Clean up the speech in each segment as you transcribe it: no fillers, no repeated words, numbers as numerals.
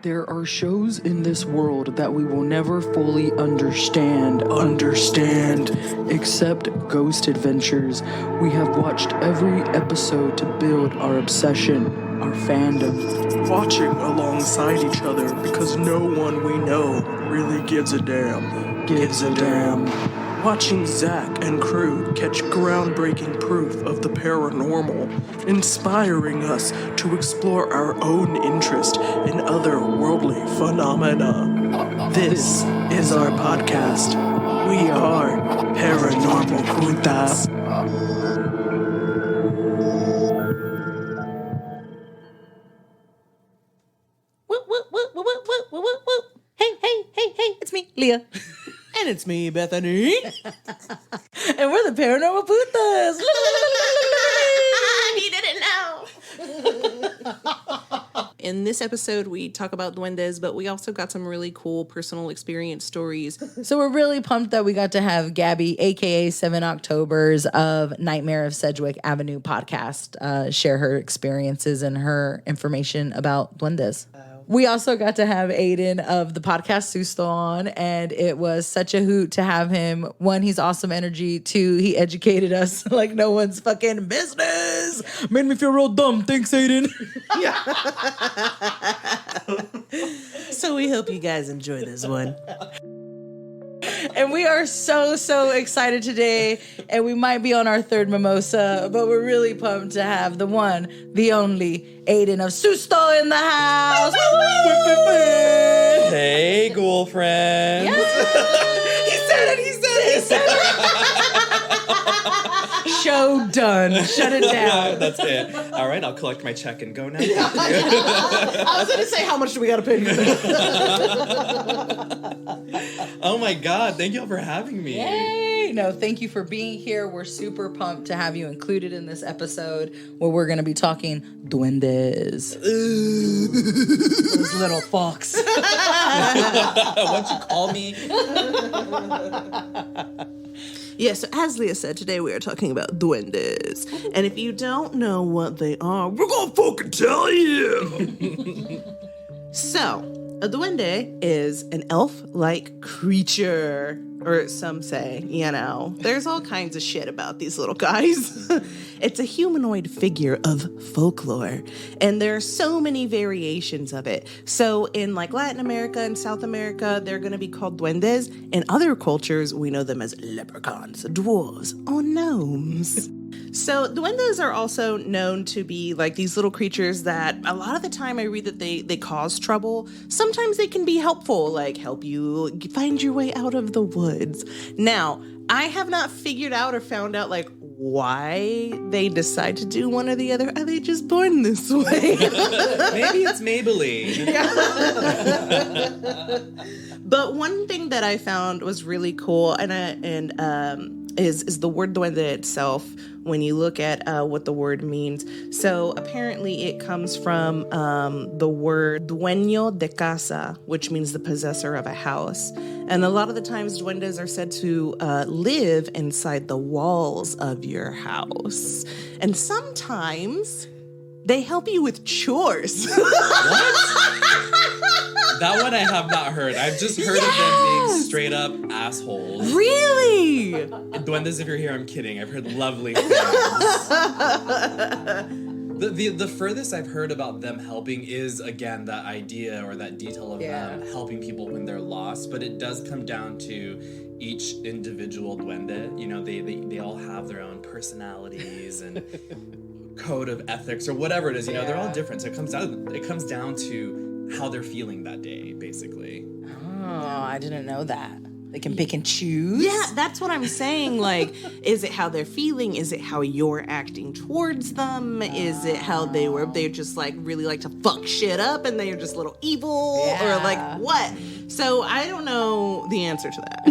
There are shows in this world that we will never fully understand, except Ghost Adventures. We have watched every episode to build our obsession, our fandom. Watching alongside each other because no one we know really gives a damn. Watching Zach and crew catch groundbreaking proof of the paranormal, inspiring us to explore our own interest in otherworldly phenomena. This is our podcast. We are Paranormal Juntas. Hey, it's me, Leah. And it's me, Bethany. And we're the Paranormal Putas. He didn't know. In this episode, we talk about duendes, but we also got some really cool personal experience stories. So we're really pumped that we got to have Gaby, a.k.a. 7Octoberz of Nightmare of Sedgwick Avenue podcast, share her experiences and her information about duendes. We also got to have Ayden of the podcast Susto on, and it was such a hoot to have him. One, he's awesome energy. Two, he educated us like no one's fucking business. Made me feel real dumb. Thanks, Ayden. So we hope you guys enjoy this one. And we are so excited today, and we might be on our third mimosa, but we're really pumped to have the one, the only Ayden of Susto in the house. Hey, ghoul friends. Yeah. He said it. Show done. Shut it down. That's it. All right, I'll collect my check and go now. I was going to say, how much do we got to pay you? Oh my God, thank you all for having me. Yay! No, thank you for being here. We're super pumped to have you included in this episode where we're going to be talking duendes. Those little fucks. What'd you call me? Yeah, so as Leah said, today we are talking about duendes. And if you don't know what they are, we're gonna fucking tell you! So, a duende is an elf-like creature, or some say, there's all kinds of shit about these little guys. It's a humanoid figure of folklore, and there are so many variations of it. So in like Latin America and South America, they're going to be called duendes. In other cultures, we know them as leprechauns, dwarves, or gnomes. So duendes are also known to be like these little creatures that a lot of the time I read that they cause trouble. Sometimes they can be helpful, like help you find your way out of the woods. Now, I have not figured out or found out like why they decide to do one or the other. Are they just born this way? Maybe it's Maybelline. But one thing that I found was really cool, is the word duende itself. When you look at what the word means, so apparently it comes from the word dueño de casa, which means the possessor of a house. And a lot of the times duendes are said to live inside the walls of your house. And sometimes they help you with chores. That one I have not heard. I've just heard of them being straight up assholes. Really? Duendes, if you're here, I'm kidding. I've heard lovely things. The furthest I've heard about them helping is, again, that idea or that detail of them helping people when they're lost. But it does come down to each individual duende. You know, they all have their own personalities and code of ethics or whatever it is. You know, they're all different. So it comes down to how they're feeling that day, basically. Oh, I didn't know that. They can pick and choose? Yeah, that's what I'm saying. Like, is it how they're feeling? Is it how you're acting towards them? Is it how they just like really like to fuck shit up and they're just a little evil? Or like what? So I don't know the answer to that.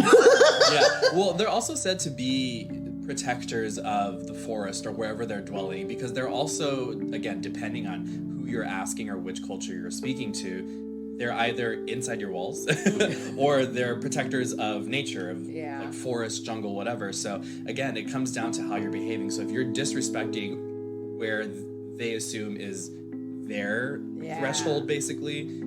Yeah, well, they're also said to be protectors of the forest or wherever they're dwelling, because they're also, again, depending on who you're asking or which culture you're speaking to, they're either inside your walls or they're protectors of nature, of like forest, jungle, whatever. So again, it comes down to how you're behaving. So if you're disrespecting where they assume is their threshold, basically,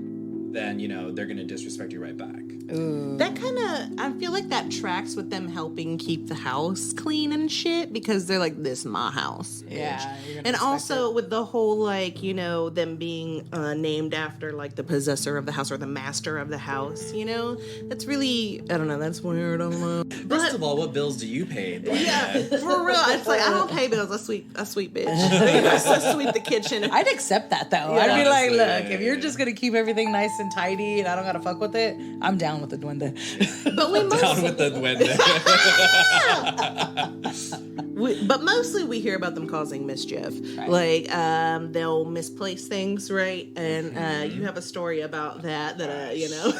then, you know, they're going to disrespect you right back. That kind of, I feel like that tracks with them helping keep the house clean and shit, because they're like, this is my house. Yeah. And also with the whole, like, you know, them being named after, like, the possessor of the house or the master of the house, you know? That's really, I don't know, that's weird. I don't know. First of all, what bills do you pay? Yeah, for real. It's like, I don't pay bills. I sweep bitch. I sweep the kitchen. I'd accept that though. Yeah. I'd be like, Honestly, look, if you're just gonna keep everything nice and tidy and I don't gotta fuck with it, I'm down with the duende. But we Down mostly, with the duende. but mostly we hear about them causing mischief. Like, they'll misplace things, right? And you have a story about that, you know.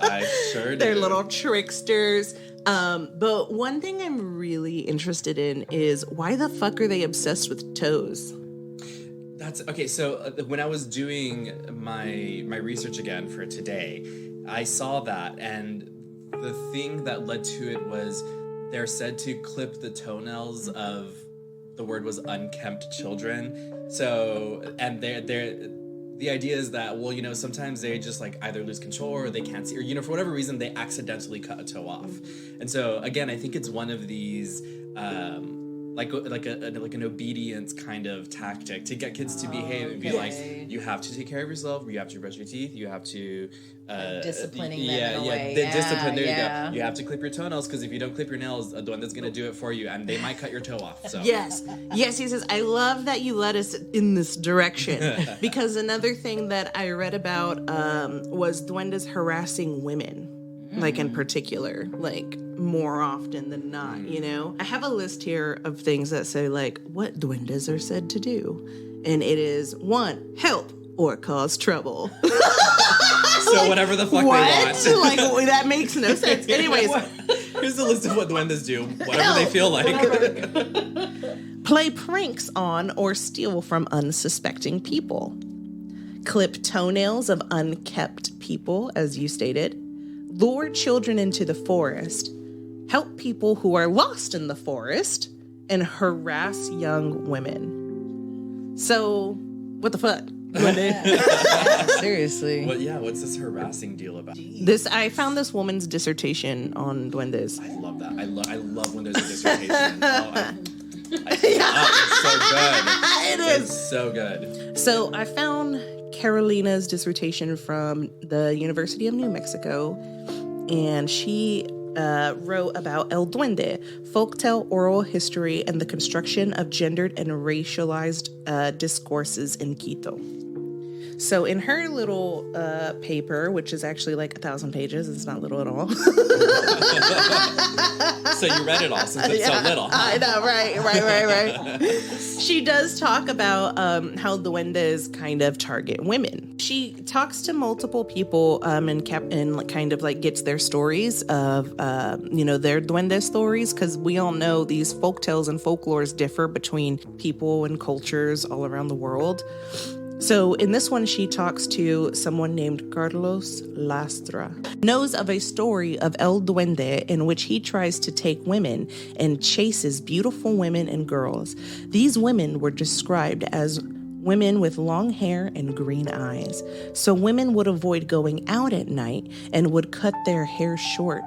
I sure do. They're little tricksters. But one thing I'm really interested in is, why the fuck are they obsessed with toes? That's okay. So when I was doing my research again for today, I saw that, and the thing that led to it was they're said to clip the toenails of, the word was unkempt children. So, and the idea is that, well, you know, sometimes they just like either lose control or they can't see, or, you know, for whatever reason they accidentally cut a toe off. And so again, I think it's one of these like an obedience kind of tactic to get kids to behave and be like, you have to take care of yourself, you have to brush your teeth, you have to disciplining them in a way. Discipline. There Yeah. you go. You have to clip your toenails, because if you don't clip your nails, a duende's gonna do it for you, and they might cut your toe off. So Yes. He says, I love that you led us in this direction. Because another thing that I read about was duendes harassing women, like in particular, like more often than not, you know? I have a list here of things that say, like, what duendes are said to do. And it is, 1, help or cause trouble. So like, whatever the fuck they want. Like, that makes no sense. Anyways. Here's the list of what duendes do. Whatever they feel like. Play pranks on or steal from unsuspecting people. Clip toenails of unkept people, as you stated. Lure children into the forest. Help people who are lost in the forest. And harass young women. So, what the fuck? Yeah, seriously. But yeah, what's this harassing deal about? I found this woman's dissertation on duendes. I love that. I love when there's a dissertation. It's so good. It is. It's so good. So I found Carolina's dissertation from the University of New Mexico, and she wrote about El Duende, folktale oral history, and the construction of gendered and racialized discourses in Quito. So in her little paper, which is actually like 1,000 pages, it's not little at all. So you read it all since it's so little. I know, right. She does talk about how duendes kind of target women. She talks to multiple people and kind of like gets their stories of, their duende stories, because we all know these folk tales and folklores differ between people and cultures all around the world. So in this one, she talks to someone named Carlos Lastra. Knows of a story of El Duende in which he tries to take women and chases beautiful women and girls. These women were described as women with long hair and green eyes. So women would avoid going out at night and would cut their hair short.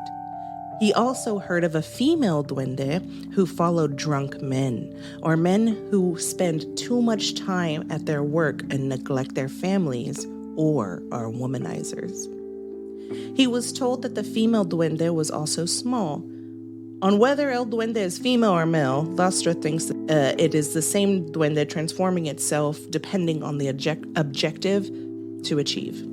He also heard of a female duende who followed drunk men, or men who spend too much time at their work and neglect their families, or are womanizers. He was told that the female duende was also small. On whether El Duende is female or male, Lastra thinks it is the same duende transforming itself depending on the objective to achieve.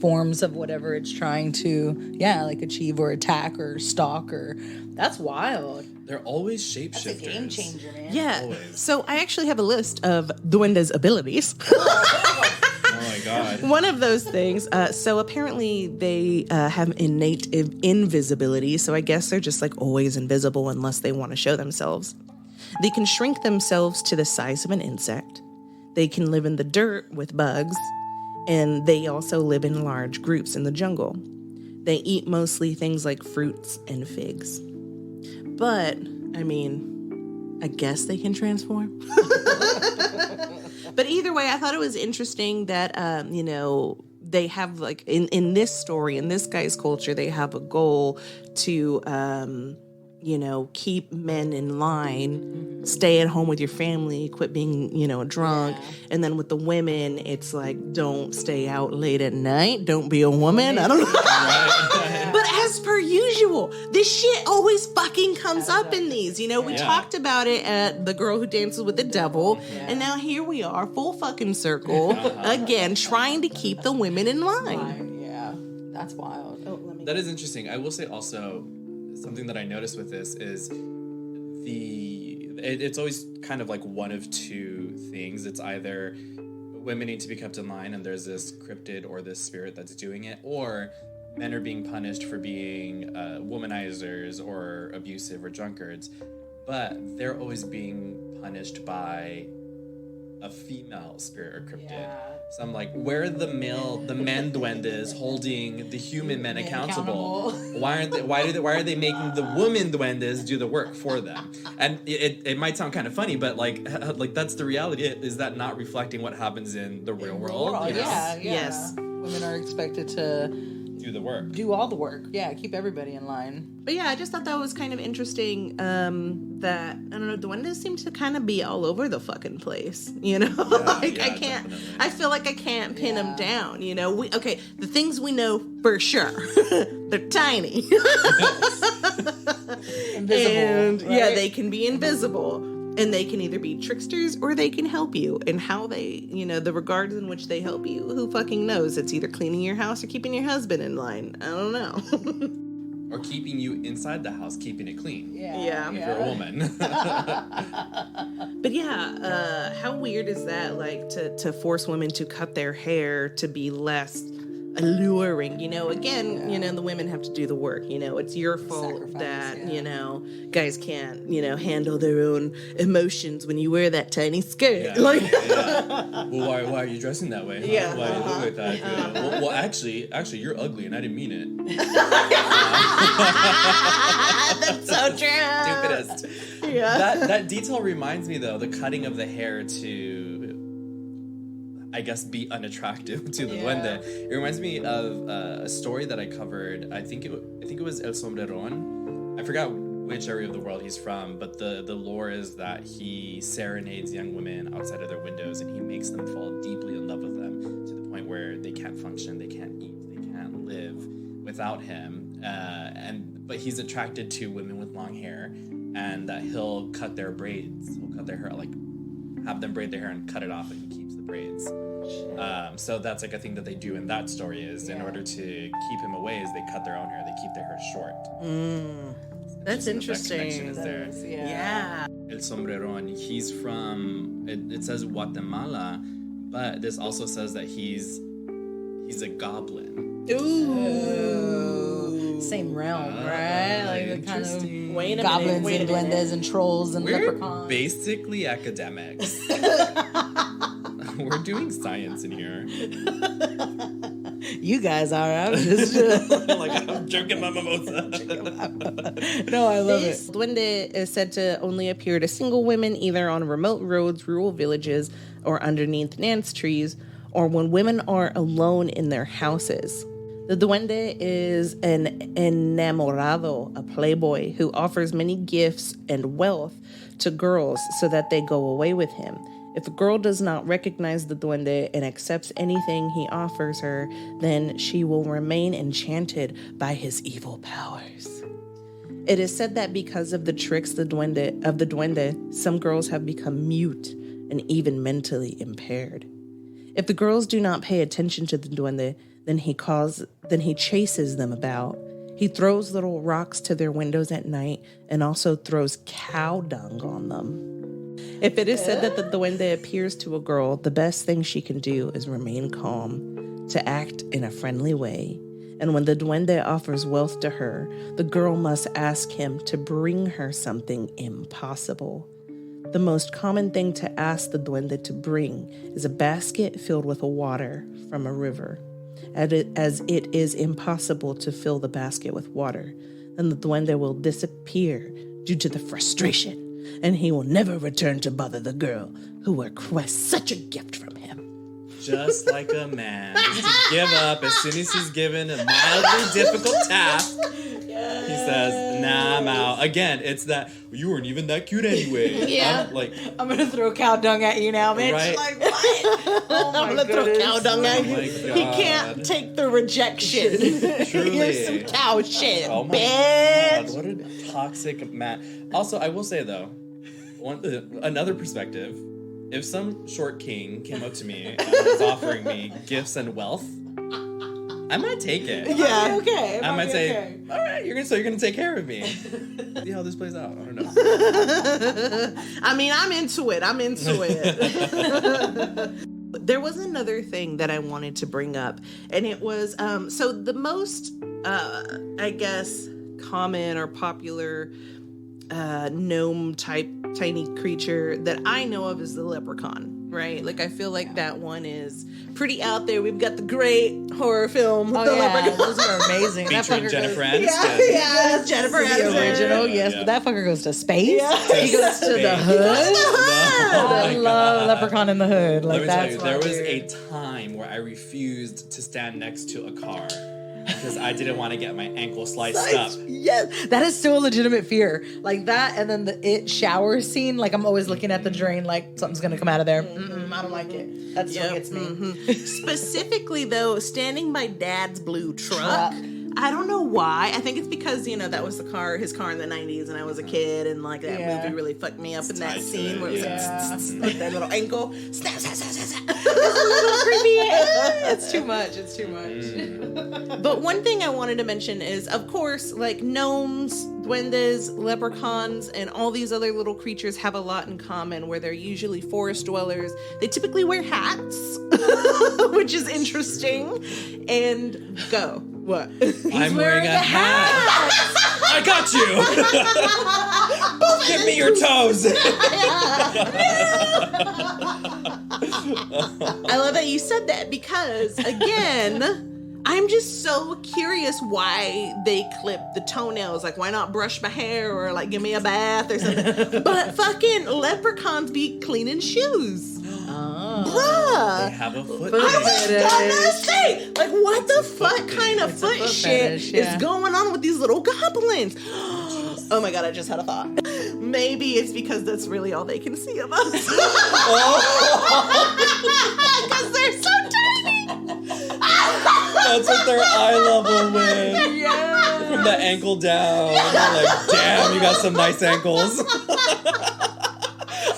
Forms of whatever it's trying to, achieve or attack or stalk, or that's wild. They're always shapeshifters. That's a game changer, man. Yeah. Always. So I actually have a list of duendes' abilities. Oh my god. One of those things. So apparently they have innate invisibility. So I guess they're just like always invisible unless they want to show themselves. They can shrink themselves to the size of an insect. They can live in the dirt with bugs. And they also live in large groups in the jungle. They eat mostly things like fruits and figs. But, I guess they can transform. But either way, I thought it was interesting that, they have like in this story, in this guy's culture, they have a goal to, keep men in line, stay at home with your family, quit being, a drunk. Yeah. And then with the women, it's like, don't stay out late at night. Don't be a woman. I don't know. Right. But as per usual, this shit always fucking comes up in these. We talked about it at The Girl Who Dances with the Devil. Yeah. And now here we are, full fucking circle, again, trying to keep the women in line. Yeah, that's wild. That is interesting. I will say also, something that I noticed with this is it's always kind of like one of two things. It's either women need to be kept in line and there's this cryptid or this spirit that's doing it, or men are being punished for being womanizers or abusive or drunkards, but they're always being punished by a female spirit or cryptid. Yeah. So I'm like, where are the men duendes holding the human men accountable? Why are they making the woman duendes do the work for them? And it might sound kind of funny, but like that's the reality. Is that not reflecting what happens in the real world? Yeah. Yes. Women are expected to do the work. Do all the work. Yeah, keep everybody in line. But yeah, I just thought that was kind of interesting, that, I don't know, duendes seem to kind of be all over the fucking place, Yeah, I can't, definitely. I feel like I can't pin them down, the things we know for sure, they're tiny. Invisible. And right? they can be invisible. And they can either be tricksters or they can help you. And how they, the regards in which they help you, who fucking knows? It's either cleaning your house or keeping your husband in line. I don't know. Or keeping you inside the house, keeping it clean. Yeah. If you're a woman. But yeah, how weird is that, like, to force women to cut their hair to be less alluring, the women have to do the work, it's your fault that, guys can't, handle their own emotions when you wear that tiny skirt. Well, why are you dressing that way? Huh? Yeah. Why do you look like that? Well, actually, you're ugly and I didn't mean it. That's so true. Stupidest. Yeah. That detail reminds me, though, the cutting of the hair to, I guess, be unattractive to the duende. It reminds me of a story that I covered. I think it was El Sombreron. I forgot which area of the world he's from, but the lore is that he serenades young women outside of their windows and he makes them fall deeply in love with them to the point where they can't function, they can't eat, they can't live without him. But he's attracted to women with long hair, and that he'll cut their braids. He'll cut their hair, like have them braid their hair and cut it off, and he keeps the braids. So that's like a thing that they do in that story is in order to keep him away is they cut their own hair, they keep their hair short. That's interesting. That connection is there. Yeah. El Sombreron, he's from, it says Guatemala, but this also says that he's a goblin. Ooh. Same realm, right? Like the kind of goblins and duendes and trolls and leprechauns. We're basically academics. We're doing science in here. You guys are. I'm just I'm drinking my mimosa. No, I love it. Duende is said to only appear to single women either on remote roads, rural villages, or underneath nance trees, or when women are alone in their houses. The duende is an enamorado, a playboy, who offers many gifts and wealth to girls so that they go away with him. If a girl does not recognize the duende and accepts anything he offers her, then she will remain enchanted by his evil powers. It is said that because of the tricks of the duende, some girls have become mute and even mentally impaired. If the girls do not pay attention to the duende, then he chases them about. He throws little rocks to their windows at night and also throws cow dung on them. If it is said that the duende appears to a girl, the best thing she can do is remain calm, to act in a friendly way. And when the duende offers wealth to her, the girl must ask him to bring her something impossible. The most common thing to ask the duende to bring is a basket filled with water from a river. As it is impossible to fill the basket with water, then the duende will disappear due to the frustration and he will never return to bother the girl who requests such a gift from him. Just like a man. Just to give up as soon as he's given a mildly difficult task. He says, nah, I'm out. Again, it's that, you weren't even that cute anyway. Yeah. I'm going to throw cow dung at you now, bitch. Right. Like, what? Oh my I'm going to throw cow dung at you. my He can't take the rejection. Truly. Here's some cow shit, Oh my bitch. God, what a toxic man. Also, I will say though, another perspective, if some short king came up to me and was offering me gifts and wealth, I might take it. Yeah. Okay. I might say, all right, you're gonna take care of me. See how this plays out. I don't know. I mean, I'm into it. There was another thing that I wanted to bring up, and it was so the most I guess common or popular gnome type tiny creature that I know of is the leprechaun, right? Like I feel like that one is pretty out there. We've got the great horror film, The Leprechaun. Those are amazing. That Featuring fucker Jennifer goes, Aniston. Yeah, Jennifer the Aniston. original, yes, Yeah. but that fucker goes to space. Yeah. He goes to the hood. Oh I my love God. Leprechaun in the Hood. Like Let me tell that's you, my there was dude. a time where I refused to stand next to a car because I didn't want to get my ankle sliced up. Yes, that is still a legitimate fear. Like that, and then the It shower scene. Like I'm always looking at the drain, like something's gonna come out of there. I don't like it. That still gets me. Specifically, though, standing by Dad's blue truck. I don't know why. I think it's because, you know, that was his car in the 90s, and I was a kid, and like that Yeah. movie really fucked me up in that tied to scene it, where it was yeah. like that little ankle. Snap, snap, snap, snap, snap. It's too much. It's too much. But one thing I wanted to mention is, of course, like gnomes, duendes, leprechauns, and all these other little creatures have a lot in common where they're usually forest dwellers. They typically wear hats, which is interesting. And go. What? I'm wearing a hat. I got you. Give me your toes. I love that you said that because, again, I'm just so curious why they clip the toenails. Like, why not brush my hair or, like, give me a bath or something? But fucking leprechauns be cleaning shoes. They Bruh. have a foot. I was fetish. gonna say, like, what the fuck kind of foot foot shit fetish, yeah. is going on with these little goblins? Oh my god, I just had a thought. Maybe it's because that's really all they can see of us. Because they're so tiny. That's what their eye level went. Yeah. From the ankle down. They're like, damn, you got some nice ankles.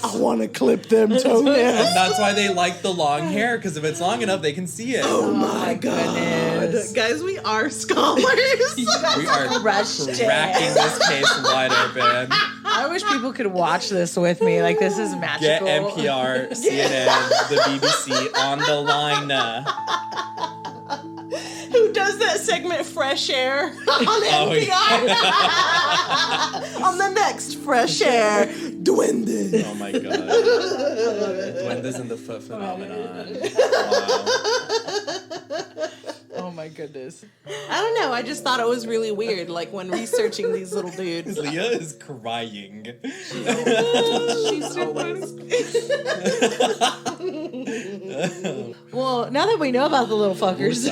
I want to clip them toenails. And that's why they like the long hair, because if it's long enough, they can see it. Oh my god. Guys, we are scholars. We are crushed it. cracking this case wide open. I wish people could watch this with me. Like this is Get magical. NPR, CNN, the BBC on the line. Who does that segment Fresh Air on NPR? On the next Fresh Air, Duendes. Oh my god. Duendes and the foot phenomenon. Wow. Oh my goodness. I don't know. I just thought it was really weird, like when researching these little dudes. Leah is crying. She's so funny. Well, now that we know about the little fuckers,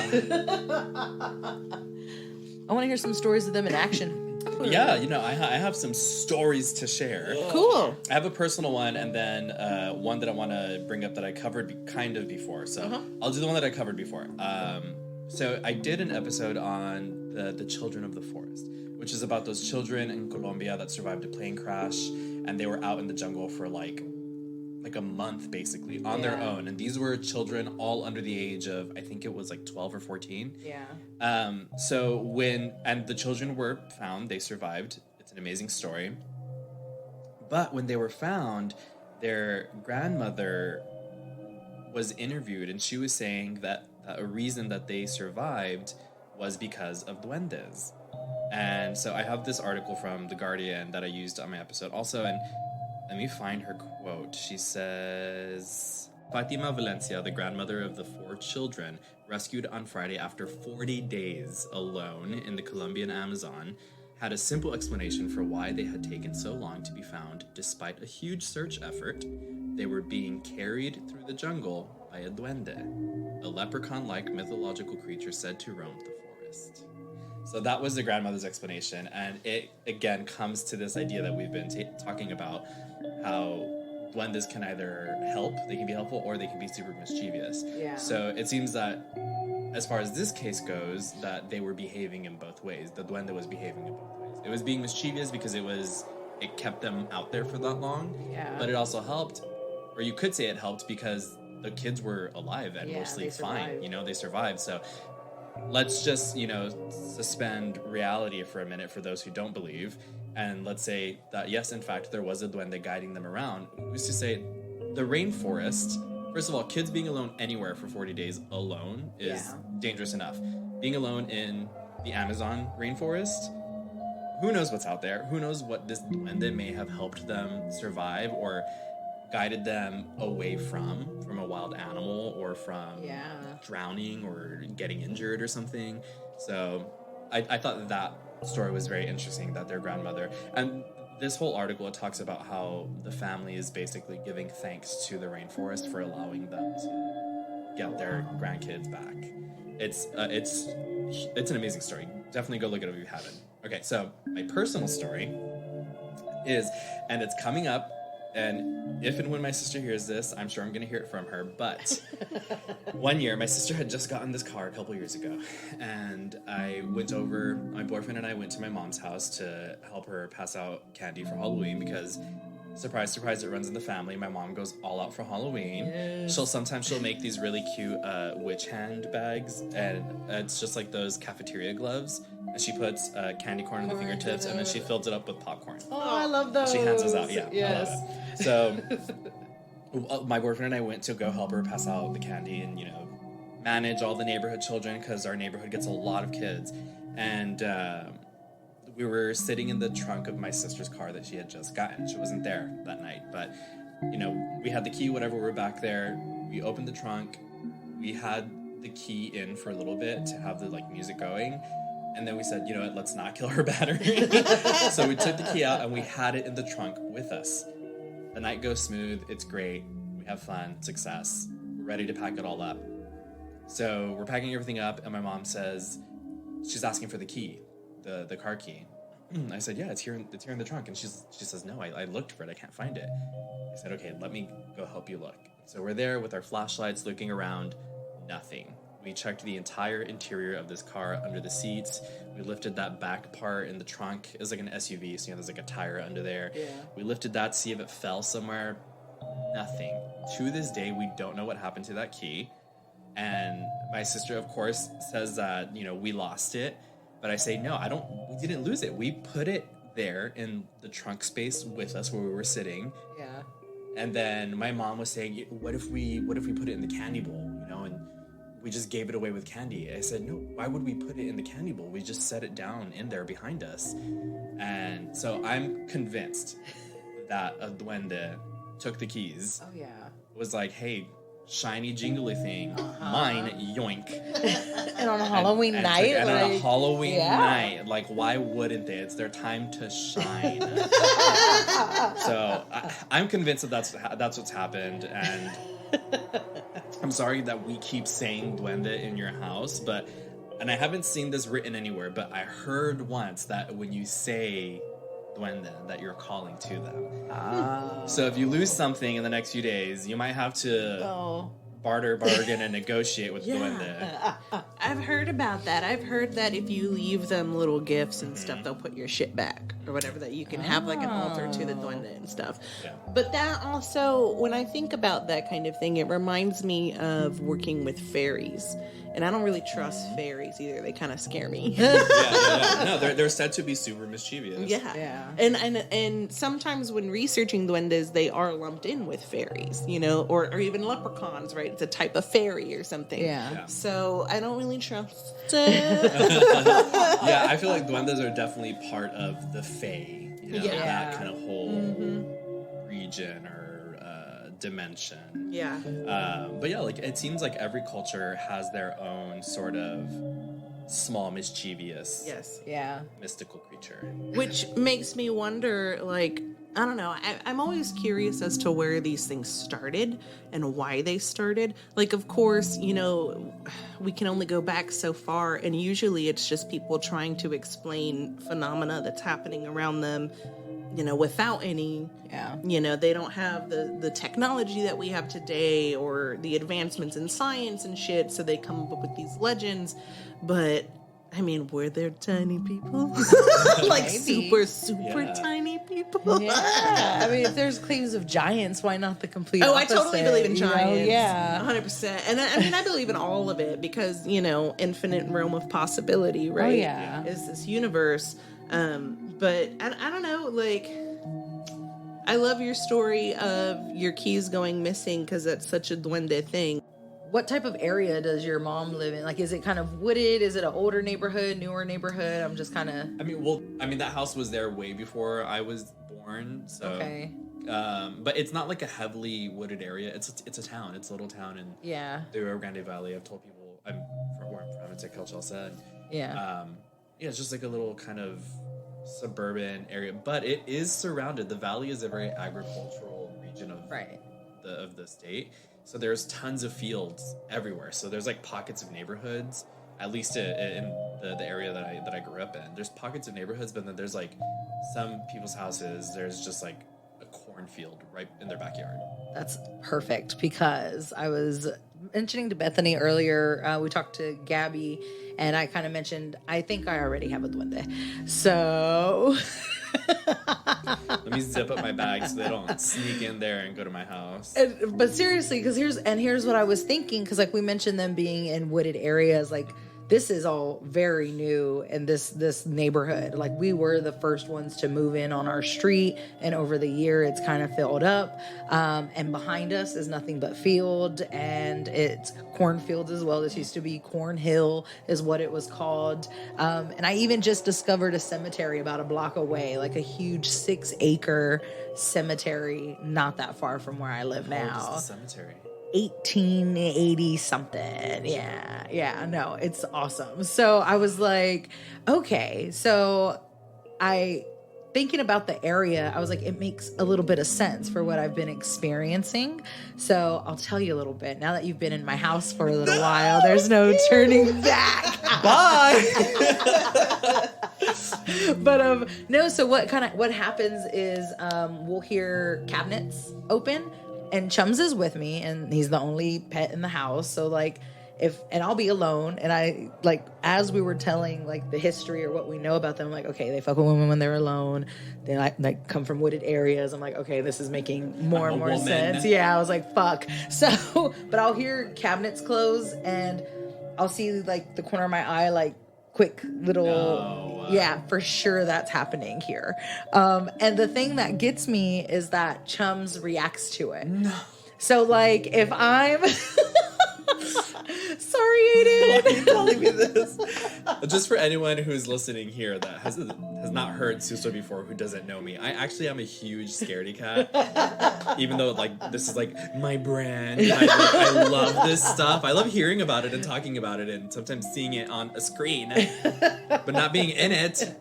I want to hear some stories of them in action. Yeah, you know, I have some stories to share. Cool. I have a personal one, and then one that I want to bring up that I covered kind of before. So I'll do the one that I covered before. So I did an episode on the children of the forest, which is about those children in Colombia that survived a plane crash, and they were out in the jungle for like a month basically on their own. And these were children all under the age of, I think it was like 12 or 14. Yeah. So and the children were found, they survived. It's an amazing story. But when they were found, their grandmother was interviewed, and she was saying that a reason that they survived was because of duendes. And so I have this article from The Guardian that I used on my episode also, and let me find her quote. She says, Fatima Valencia, the grandmother of the 4 children, rescued on Friday after 40 days alone in the Colombian Amazon, had a simple explanation for why they had taken so long to be found. Despite a huge search effort, they were being carried through the jungle by a duende, a leprechaun-like mythological creature said to roam the forest. So that was the grandmother's explanation, and it again comes to this idea that we've been talking about, how duendes can either help, they can be helpful, or they can be super mischievous. Yeah. So it seems that as far as this case goes, that they were behaving in both ways. The duende was behaving in both ways. It was being mischievous because it kept them out there for that long. Yeah. But it also helped, or you could say it helped, because the kids were alive and mostly they fine. survived. You know, they survived. So let's just, suspend reality for a minute for those who don't believe. And let's say that, yes, in fact, there was a duende guiding them around. Who's to say the rainforest, first of all, kids being alone anywhere for 40 days alone is dangerous enough. Being alone in the Amazon rainforest, who knows what's out there? Who knows what this duende may have helped them survive or guided them away from a wild animal or from drowning or getting injured or something. So I thought that story was very interesting, that their grandmother, and this whole article, it talks about how the family is basically giving thanks to the rainforest for allowing them to get their grandkids back. It's an amazing story. Definitely go look at it if you haven't. Okay, so my personal story is, and it's coming up, and if and when my sister hears this, I'm sure I'm going to hear it from her, but one year, my sister had just gotten this car a couple years ago, and my boyfriend and I went to my mom's house to help her pass out candy for Halloween, because surprise, surprise, it runs in the family. My mom goes all out for Halloween. Yes. Sometimes she'll make these really cute witch hand bags, and it's just like those cafeteria gloves. And she puts candy corn on the fingertips, and then she fills it up with popcorn. Oh, I love those. She hands those out. Yeah, Yes. I love it. So my boyfriend and I went to go help her pass out the candy and, manage all the neighborhood children, because our neighborhood gets a lot of kids. And we were sitting in the trunk of my sister's car that she had just gotten. She wasn't there that night, but, we had the key, whatever, we were back there. We opened the trunk. We had the key in for a little bit to have the, music going. And then we said, you know what, let's not kill her battery. So we took the key out and we had it in the trunk with us. The night goes smooth. It's great. We have fun. Success. We're ready to pack it all up. So we're packing everything up, and my mom says, she's asking for the key, the car key. I said, yeah, it's here in the trunk. And she says, no, I looked for it. I can't find it. I said, okay, let me go help you look. So we're there with our flashlights looking around. Nothing. We checked the entire interior of this car, under the seats. We lifted that back part in the trunk. It was like an SUV, so there's like a tire under there. Yeah. We lifted that, see if it fell somewhere. Nothing. To this day, we don't know what happened to that key. And my sister, of course, says that, we lost it. But I say, no, we didn't lose it. We put it there in the trunk space with us where we were sitting. Yeah. And then my mom was saying, what if we put it in the candy bowl, and we just gave it away with candy. I said, no, why would we put it in the candy bowl? We just set it down in there behind us. And so I'm convinced that a duende took the keys. Oh, yeah. Was like, hey, shiny jingly thing, mine, yoink. And on a Halloween night? On a Halloween night. Why wouldn't they? It's their time to shine. So I'm convinced that that's what's happened. And I'm sorry that we keep saying duende in your house, and I haven't seen this written anywhere, but I heard once that when you say duende, that you're calling to them. So if you lose something in the next few days, you might have to barter, bargain, and negotiate with duende. I've heard about that. I've heard that if you leave them little gifts and stuff, they'll put your shit back or whatever, that you can have an altar to the duende and stuff. Yeah. But that also, when I think about that kind of thing, it reminds me of working with fairies. And I don't really trust fairies either. They kind of scare me. No, they're said to be super mischievous. Yeah. And sometimes when researching duendes, they are lumped in with fairies, or even leprechauns, right? It's a type of fairy or something. Yeah. So I don't really trust it. Yeah, I feel like duendes are definitely part of the fae, that kind of whole region or dimension. Yeah. But yeah, it seems like every culture has their own sort of small, mischievous, Yes. Yeah. mystical creature. Which makes me wonder, like, I don't know. I'm always curious as to where these things started and why they started. Like, of course, you know, we can only go back so far, and usually it's just people trying to explain phenomena that's happening around them, you know, without any, you know, they don't have the technology that we have today or the advancements in science and shit, so they come up with these legends. But I mean, were there tiny people? Like Maybe. super tiny people? Yeah. I mean, if there's claims of giants, why not the complete Oh, I opposite? totally believe in you know? giants. Yeah. 100%. And I mean, I believe in all of it because, you know, infinite realm of possibility, right? Oh, yeah. Is this universe. But I don't know, like, I love your story of your keys going missing because that's such a duende thing. What type of area does your mom live in? Like, is it kind of wooded? Is it an older neighborhood, newer neighborhood? I'm just kind of... I mean, that house was there way before I was born, so... Okay. But it's not like a heavily wooded area. It's a town. It's a little town in the Rio Grande Valley. I've told people I'm from where I'm from. It's like Kelchel said. Yeah. Yeah, it's just like a little kind of suburban area, but it is surrounded. The valley is a very agricultural region of the state. So there's tons of fields everywhere. So there's like pockets of neighborhoods, at least in the area that I grew up in. There's pockets of neighborhoods, but then there's like some people's houses. There's just like a cornfield right in their backyard. That's perfect because I was mentioning to Bethany earlier, we talked to Gaby and I kind of mentioned, I think I already have a duende. So... Let me zip up my bag so they don't sneak in there and go to my house. But seriously, because here's what I was thinking, because like we mentioned them being in wooded areas, like this is all very new in this neighborhood. Like we were the first ones to move in on our street, and over the year it's kind of filled up. And behind us is nothing but field, and it's cornfields as well. This used to be Corn Hill is what it was called. And I even just discovered a cemetery about a block away, like a huge 6-acre cemetery not that far from where I live now. How old is the cemetery? 1880 something. Yeah, no, it's awesome. So I was like, okay, so thinking about the area, I was like, it makes a little bit of sense for what I've been experiencing. So I'll tell you a little bit. Now that you've been in my house for a little while, there's no turning back. Bye. But no, so what happens is we'll hear cabinets open. And Chums is with me, and he's the only pet in the house. So like, and I'll be alone. And I like, as we were telling like the history or what we know about them, I'm like, okay, they fuck with women when they're alone. They like come from wooded areas. I'm like, okay, this is making more and more sense. Yeah, I was like, fuck. So, but I'll hear cabinets close, and I'll see like the corner of my eye, like quick little. Yeah, for sure that's happening here. And the thing that gets me is that Chums reacts to it. No. So, like, if I'm... Sorry, Ayden. Why are you telling me this? Just for anyone who's listening here that has not heard Susto before, who doesn't know me, I actually am a huge scaredy cat. Even though, like, this is, like, my brand. I love this stuff. I love hearing about it and talking about it and sometimes seeing it on a screen, but not being in it.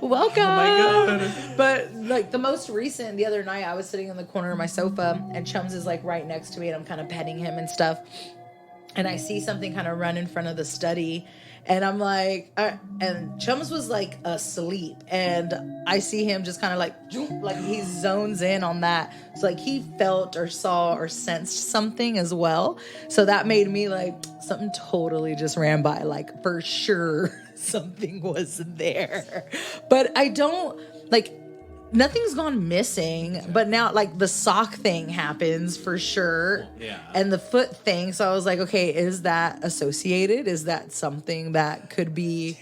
Welcome. Oh my God. But like the most recent, the other night, I was sitting in the corner of my sofa, and Chums is like right next to me, and I'm kind of petting him and stuff. And I see something kind of run in front of the study, and I'm like, and Chums was like asleep, and I see him just kind of like he zones in on that. So like he felt or saw or sensed something as well. So that made me like, something totally just ran by, like for sure something was there. But I don't like, nothing's gone missing, but now like the sock thing happens for sure. Yeah. And the foot thing. So I was like, okay, is that associated? Is that something that could be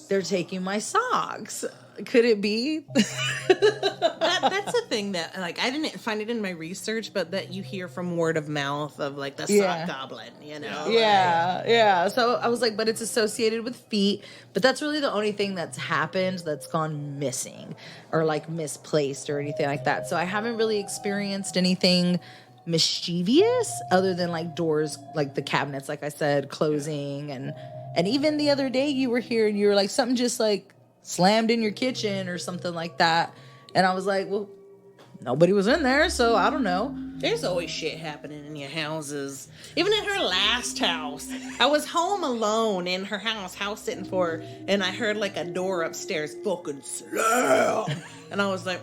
they're taking my socks? Could it be? That's a thing that, like, I didn't find it in my research, but that you hear from word of mouth of, like, the sock goblin, you know? Yeah. So I was like, but it's associated with feet. But that's really the only thing that's happened that's gone missing or, like, misplaced or anything like that. So I haven't really experienced anything mischievous, other than like doors, like the cabinets, like I said, closing. And even the other day you were here and you were like, something just like slammed in your kitchen or something like that. And I was like, well, nobody was in there, so I don't know. There's always shit happening in your houses. Even in her last house. I was home alone in her house sitting for her, and I heard like a door upstairs fucking slam. And I was like,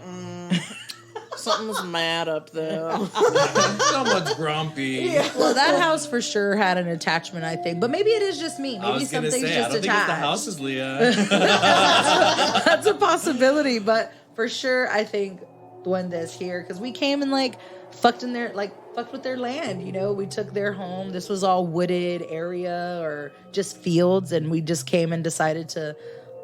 something's mad up there. Someone's grumpy. Well, that house for sure had an attachment, I think. But maybe it is just me. Maybe I was gonna something's say, just I don't attached. think it's the houses, Leah. That's a possibility, but for sure, I think Duendes here, because we came and like fucked with their land. You know, we took their home. This was all wooded area or just fields, and we just came and decided to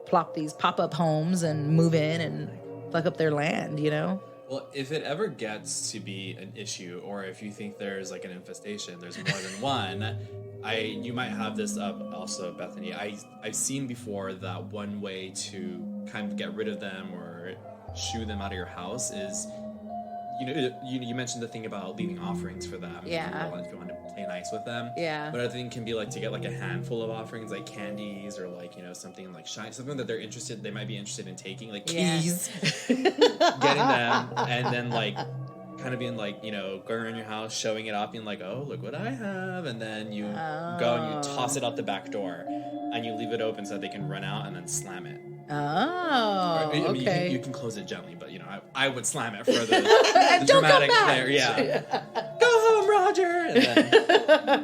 plop these pop-up homes and move in and fuck up their land. You know. Well, if it ever gets to be an issue, or if you think there's like an infestation, there's more than one. You might have this up also, Bethany. I've seen before that one way to kind of get rid of them or shoo them out of your house is, you mentioned the thing about leaving offerings for them. Yeah. If you want to play nice with them. Yeah. But I think can be like to get like a handful of offerings, like candies or like, something like something that they might be interested in taking, like keys, getting them, and then like kind of being like, going around your house, showing it off, being like, oh, look what I have. And then you go and you toss it out the back door and you leave it open so that they can run out and then slam it. Oh, okay. You can close it gently, but I would slam it for the dramatic flair. Yeah. Go home, Roger. And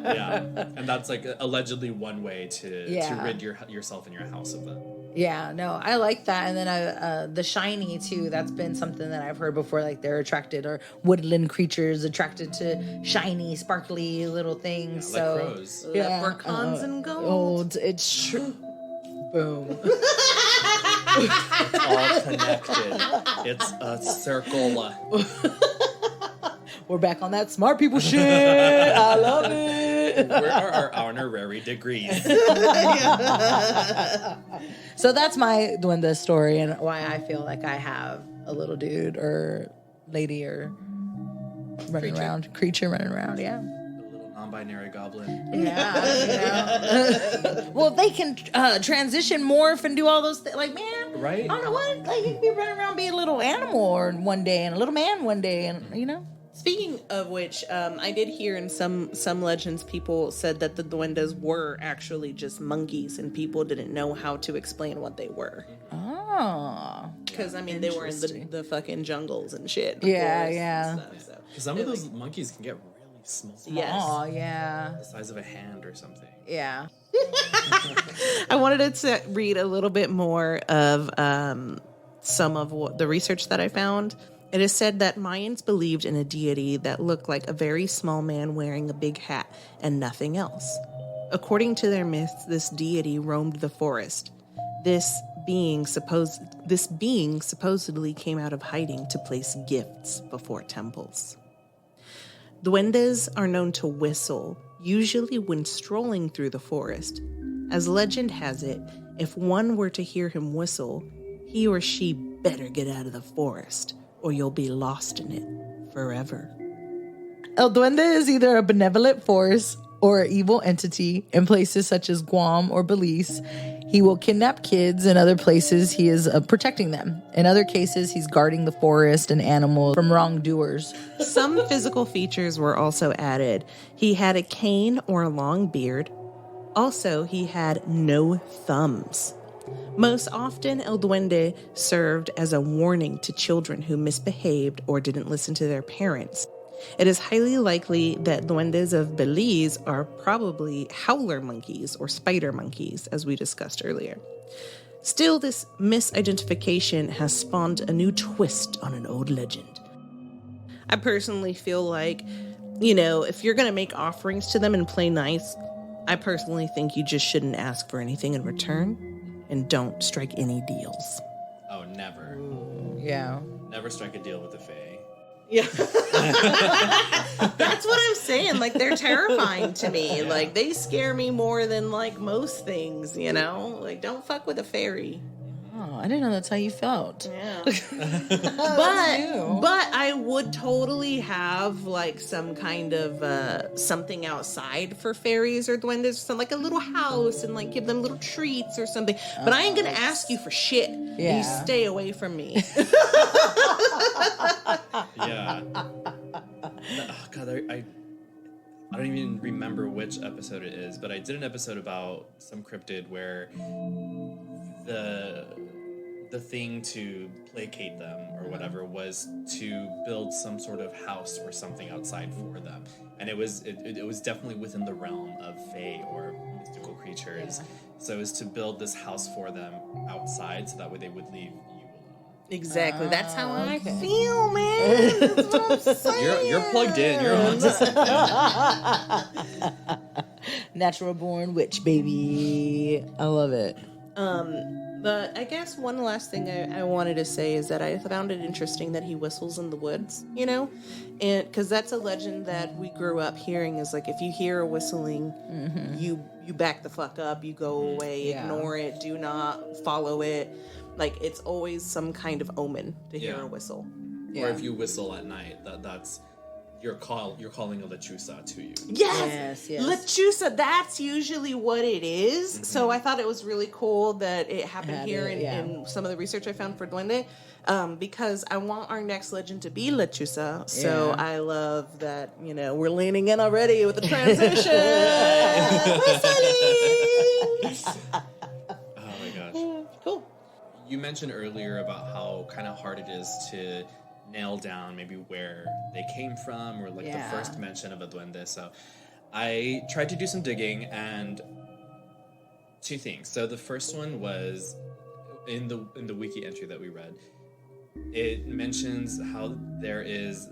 then, and that's like allegedly one way to rid yourself and your house of them. Yeah, no, I like that. And then the shiny too. That's been something that I've heard before. Like they're attracted, or woodland creatures attracted to shiny, sparkly little things. Yeah, so like crows. Leprechauns and gold. It's true. Boom. All connected. It's a circle. We're back on that smart people shit. I love it. Where are our honorary degrees? So that's my Duendes story and why I feel like I have a little dude or lady or creature running around. Yeah. Non-binary goblin. Yeah. Well, they can transition, morph, and do all those things. Like, man, right? I don't know what. Like, you could be running around being a little animal or one day and a little man one day, and Speaking of which, I did hear in some legends, people said that the Duendes were actually just monkeys, and people didn't know how to explain what they were. Oh. Because they were in the fucking jungles and shit. Yeah. Because some of those monkeys can get really small. Yes. Oh, yeah. The size of a hand or something. Yeah. I wanted to read a little bit more of some of the research that I found. It is said that Mayans believed in a deity that looked like a very small man wearing a big hat and nothing else. According to their myths, this deity roamed the forest. This being supposedly came out of hiding to place gifts before temples. Duendes are known to whistle, usually when strolling through the forest. As legend has it, if one were to hear him whistle, he or she better get out of the forest, or you'll be lost in it forever. El Duende is either a benevolent force or an evil entity. In places such as Guam or Belize, he will kidnap kids. In other places, he is protecting them. In other cases, he's guarding the forest and animals from wrongdoers. Some physical features were also added. He had a cane or a long beard. Also, he had no thumbs. Most often, El Duende served as a warning to children who misbehaved or didn't listen to their parents. It is highly likely that Duendes of Belize are probably howler monkeys or spider monkeys, as we discussed earlier. Still, this misidentification has spawned a new twist on an old legend. I personally feel like, if you're going to make offerings to them and play nice, I personally think you just shouldn't ask for anything in return. And don't strike any deals. Oh, never. Yeah. Never strike a deal with the Fae. Yeah. That's what I'm saying. Like, they're terrifying to me. Yeah. Like, they scare me more than, most things, Like, don't fuck with a fairy. Oh, I didn't know that's how you felt. Yeah. but I would totally have like some kind of something outside for fairies or duendes, so like a little house and like give them little treats or something. But I ain't gonna ask you for shit. Yeah. You stay away from me. Yeah. Oh, God, I don't even remember which episode it is, but I did an episode about some cryptid where the thing to placate them or whatever was to build some sort of house or something outside for them, and it was definitely within the realm of fae or mystical creatures. So it was to build this house for them outside, so that way they would leave you alone. Exactly. That's how I feel, man. That's what I'm saying. You're plugged in. You're on to something. Natural born witch, baby. I love it. But I guess one last thing I wanted to say is that I found it interesting that he whistles in the woods, you know? And because that's a legend that we grew up hearing, is like if you hear a whistling, you back the fuck up, you go away, ignore it, do not follow it. Like it's always some kind of omen to hear a whistle. Or if you whistle at night, that's you're calling a lechuza to you. Yes. Lechuza, that's usually what it is. So I thought it was really cool that it happened here in some of the research I found for Duende, because I want our next legend to be lechuza. So I love that, we're leaning in already with the transition. Oh my gosh. Cool. You mentioned earlier about how kind of hard it is to nail down maybe where they came from, or like the first mention of a duende. So I tried to do some digging, and two things. So the first one was in the wiki entry that we read. It mentions how there is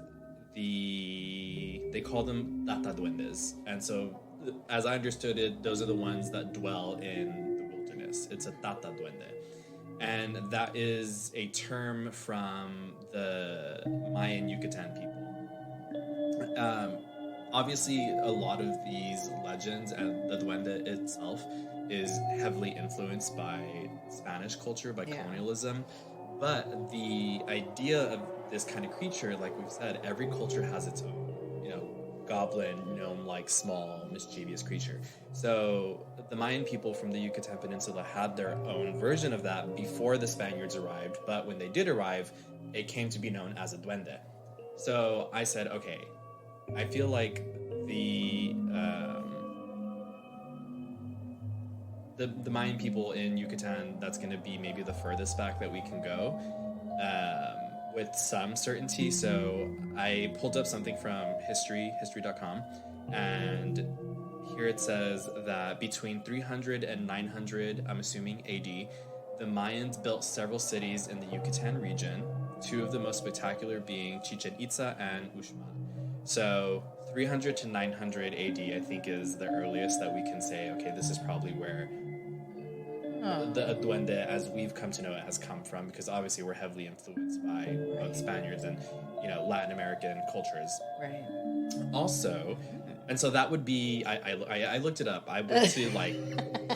they call them tata duendes, and so as I understood it, those are the ones that dwell in the wilderness. It's a tata duende. And that is a term from the Mayan Yucatan people. Obviously, a lot of these legends and the duende itself is heavily influenced by Spanish culture, by colonialism. But the idea of this kind of creature, like we've said, every culture has its own, goblin, gnome-like, small, mischievous creature. So the Mayan people from the Yucatan Peninsula had their own version of that before the Spaniards arrived, but when they did arrive, it came to be known as a duende. So I said, okay, I feel like the Mayan people in Yucatan, that's going to be maybe the furthest back that we can go. With some certainty. So I pulled up something from history.com, and here it says that between 300 and 900, I'm assuming AD, the Mayans built several cities in the Yucatan region, two of the most spectacular being Chichen Itza and Uxmal. So 300 to 900 AD, I think, is the earliest that we can say, okay, this is probably where the duende, as we've come to know it, has come from, because obviously we're heavily influenced by both Spaniards and Latin American cultures. Right. Also, and so that would be I looked it up. I went to like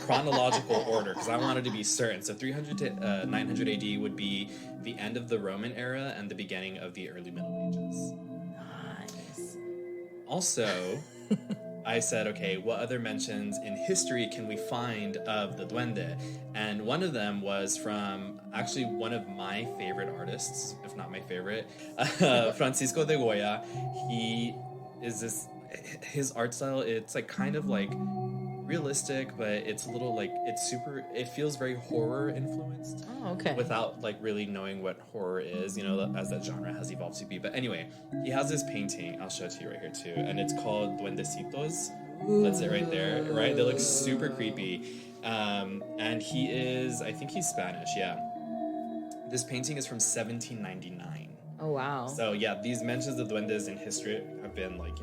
chronological order because I wanted to be certain. So 300 to 900 AD would be the end of the Roman era and the beginning of the early Middle Ages. Nice. Also, I said, okay, what other mentions in history can we find of the duende? And one of them was from actually one of my favorite artists, if not my favorite, Francisco de Goya. He is his art style, it's like kind of like realistic, but it's a little like, it feels very horror influenced. Oh, okay. Without like really knowing what horror is, as that genre has evolved to be. But anyway, he has this painting, I'll show it to you right here too, and it's called Duendecitos. That's it right there, right? They look super creepy. And I think he's Spanish, yeah. This painting is from 1799. Oh, wow. So yeah, these mentions of duendes in history have been like,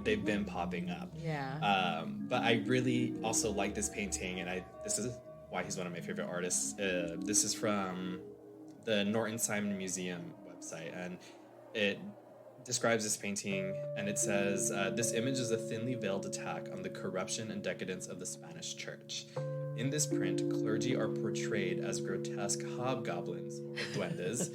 they've been popping up. Yeah. But I really also like this painting, and this is why he's one of my favorite artists. This is from the Norton Simon Museum website, and it describes this painting, and it says, this image is a thinly veiled attack on the corruption and decadence of the Spanish church. In this print, clergy are portrayed as grotesque hobgoblins, or duendes,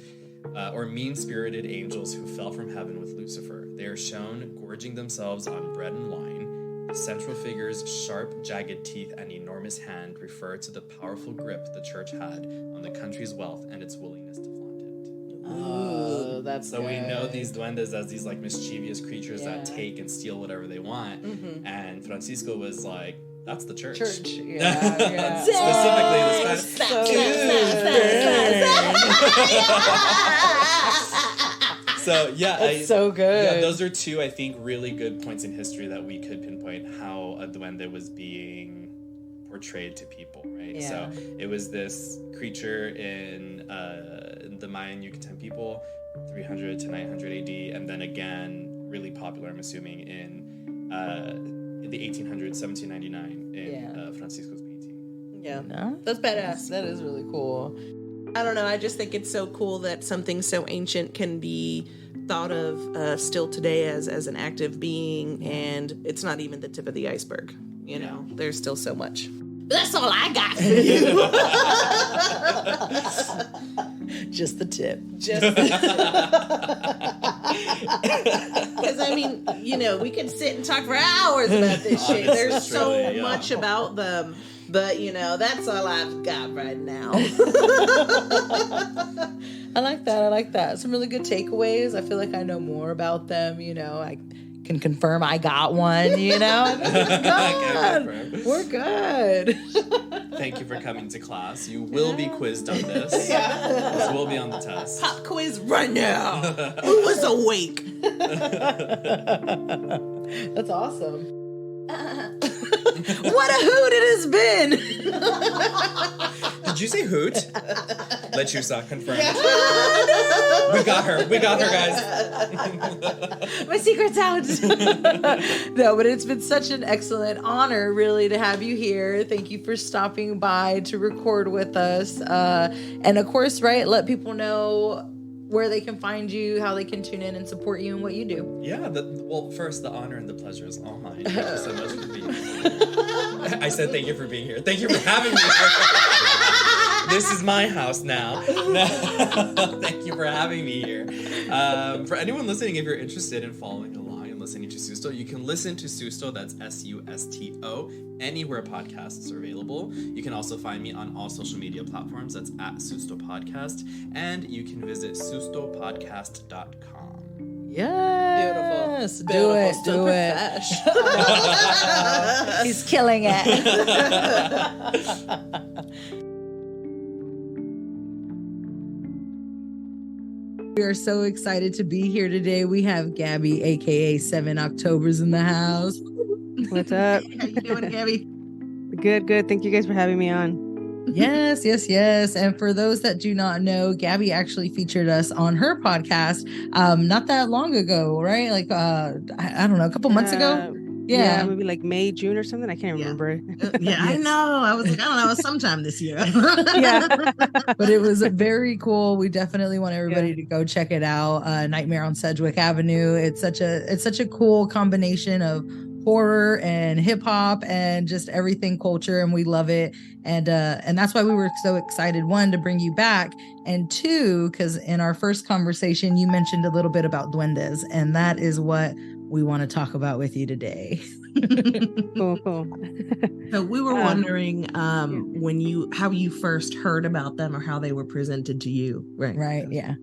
or mean-spirited angels who fell from heaven with Lucifer. They are shown gorging themselves on bread and wine. The central figure's sharp, jagged teeth and enormous hand refer to the powerful grip the church had on the country's wealth and its willingness to flaunt it. Oh, that's So we good. know these duendes as these like mischievous creatures that take and steal whatever they want. And Francisco was like, that's the church. Yeah. Specifically the So yeah, That's so good. Yeah, those are two, I think, really good points in history that we could pinpoint how a duende was being portrayed to people, right? Yeah. So it was this creature in the Mayan Yucatan people, 300 to 900 AD, and then again, really popular, I'm assuming, in the 1800s, 1799, in Francisco's painting. Yeah. No? That's badass. That is really cool. I don't know. I just think it's so cool that something so ancient can be thought of still today as an active being, and it's not even the tip of the iceberg. You know, there's still so much. But that's all I got for you. Just the tip. Because I mean, you know, we could sit and talk for hours about this shit. There's so Truly, yeah. much about them. But, you know, that's all I've got right now. I like that. Some really good takeaways. I feel like I know more about them. You know, I can confirm I got one, you know? Confirm. We're good. Thank you for coming to class. You will be quizzed on this. This will be on the test. Pop quiz right now. Who was awake? That's awesome. What a hoot it has been. Did you say hoot? Lechusa, confirmed. We got her, guys. My secret's out. No, but it's been such an excellent honor, really, to have you here. Thank you for stopping by to record with us. And of course, right, let people know where they can find you, how they can tune in and support you and what you do. Yeah, well, first, the honor and the pleasure is all mine. Thank you so much for being here. I said thank you for being here. Thank you for having me. This is my house now. Thank you for having me here. For anyone listening, if you're interested in following along and listening to Susto, you can listen to Susto, that's Susto, anywhere podcasts are available. You can also find me on all social media platforms, that's @Susto Podcast, and you can visit sustopodcast.com. Yes. Beautiful. Do it. He's killing it. We are so excited to be here today. We have Gaby, aka 7Octoberz, in the house. What's up? How you doing, Gaby? Good. Thank you guys for having me on. Yes. And for those that do not know, Gaby actually featured us on her podcast not that long ago, right? Like, I don't know, a couple months ago? Yeah. Maybe like May, June or something. I can't remember. Yeah, I know. I was like, I don't know, it was sometime this year. Yeah. But it was very cool. We definitely want everybody to go check it out. Nightmare on Sedgwick Avenue. It's such a cool combination of horror and hip hop and just everything culture, and we love it. And that's why we were so excited, one, to bring you back, and two, because in our first conversation you mentioned a little bit about duendes, and that is what we want to talk about with you today. Cool. So we were wondering how you first heard about them or how they were presented to you. Right. Yeah.